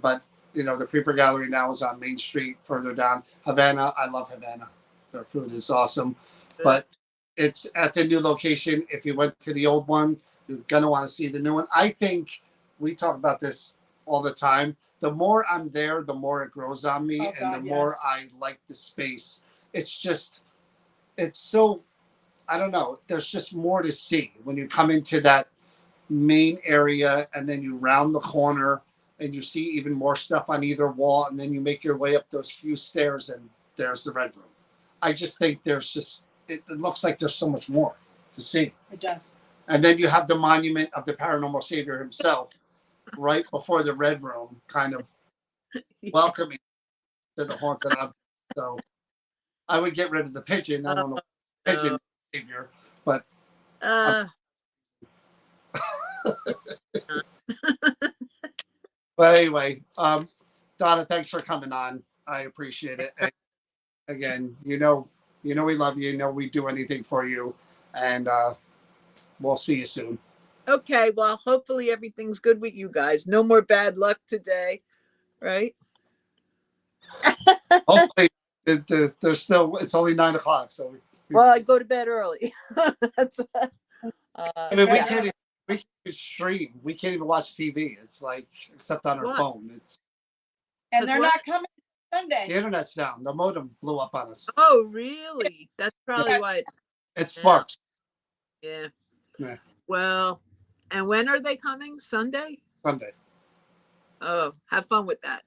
Speaker 1: but the Creeper Gallery now is on Main Street further down. Havana, I love Havana. Their food is awesome.
Speaker 2: Good.
Speaker 1: But it's at the new location. If you went to the old one, you're gonna want to see the new one. I think we talk about this all the time. The more I'm there, the more it grows on me,
Speaker 3: Oh
Speaker 1: and the
Speaker 3: God,
Speaker 1: more
Speaker 3: yes.
Speaker 1: I like the space. It's just, it's so, I don't know. There's just more to see when you come into that main area and then you round the corner and you see even more stuff on either wall, and then you make your way up those few stairs and there's the red room. I just think there's just, it looks like there's so much more to see.
Speaker 3: It does.
Speaker 1: And then you have the monument of the paranormal savior himself right before the red room, kind of welcoming to the haunted object. So I would get rid of the pigeon. I don't know pigeon savior, but
Speaker 2: Uh,
Speaker 1: but anyway, Donna, thanks for coming on. I appreciate it. And again, we love you. You know, we do anything for you, and we'll see you soon.
Speaker 2: okay, well, hopefully everything's good with you guys. No more bad luck today, right?
Speaker 1: Hopefully, there's still. It's only 9 o'clock, so
Speaker 2: Well, I go to bed early. That's
Speaker 1: I mean, we
Speaker 2: yeah.
Speaker 1: can't. We can't stream. We can't even watch TV. It's like except on our
Speaker 2: What?
Speaker 1: phone. It's
Speaker 3: And they're
Speaker 2: what?
Speaker 3: not coming Sunday.
Speaker 1: the internet's down. The modem blew up on us.
Speaker 2: Oh, really? That's probably
Speaker 1: Yeah,
Speaker 2: why it's
Speaker 1: it
Speaker 2: yeah.
Speaker 1: sparks.
Speaker 2: Yeah.
Speaker 1: Yeah.
Speaker 2: Well, and when are they coming? Sunday?
Speaker 1: Sunday.
Speaker 2: Oh, have fun with that.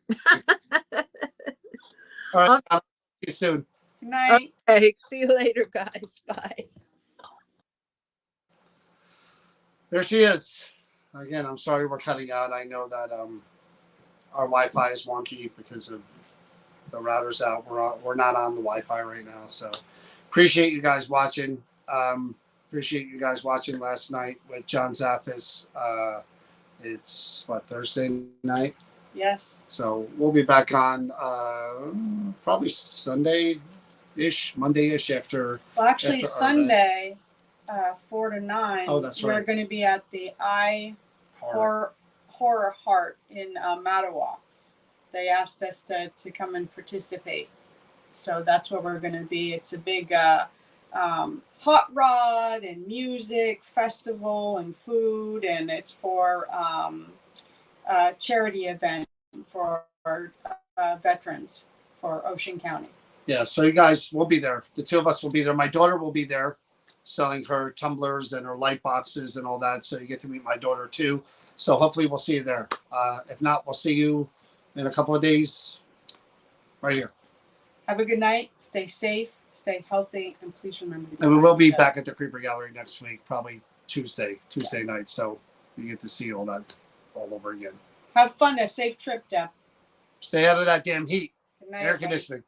Speaker 1: All right. I'll see you soon.
Speaker 3: Good night.
Speaker 2: Okay, see you later, guys. Bye.
Speaker 1: There she is. Again, I'm sorry we're cutting out. I know that our Wi-Fi is wonky because of the router's out. We're not on the Wi-Fi right now. So appreciate you guys watching. Appreciate you guys watching last night with John Zappis. It's Thursday night.
Speaker 3: Yes.
Speaker 1: So we'll be back on probably Sunday-ish, Monday-ish after.
Speaker 3: Well, actually,
Speaker 1: after
Speaker 3: Sunday, 4 to 9.
Speaker 1: Oh, that's
Speaker 3: We're
Speaker 1: right.
Speaker 3: going to be at the Horror Heart in Mattawa. They asked us to come and participate, so that's where we're going to be. It's a big hot rod and music festival and food, and it's for a charity event for veterans for Ocean County.
Speaker 1: Yeah, so you guys will be there. The two of us will be there. My daughter will be there selling her tumblers and her light boxes and all that. So you get to meet my daughter too. So hopefully we'll see you there. If not, we'll see you in a couple of days right here.
Speaker 3: Have a good night. Stay safe. Stay healthy. And please remember to
Speaker 1: And we will be back at the Creeper Gallery next week, probably Tuesday night. So you get to see all that all over again.
Speaker 3: Have fun. A safe trip, Deb.
Speaker 1: Stay out of that damn heat.
Speaker 3: Good night,
Speaker 1: Air
Speaker 3: everybody.
Speaker 1: conditioning.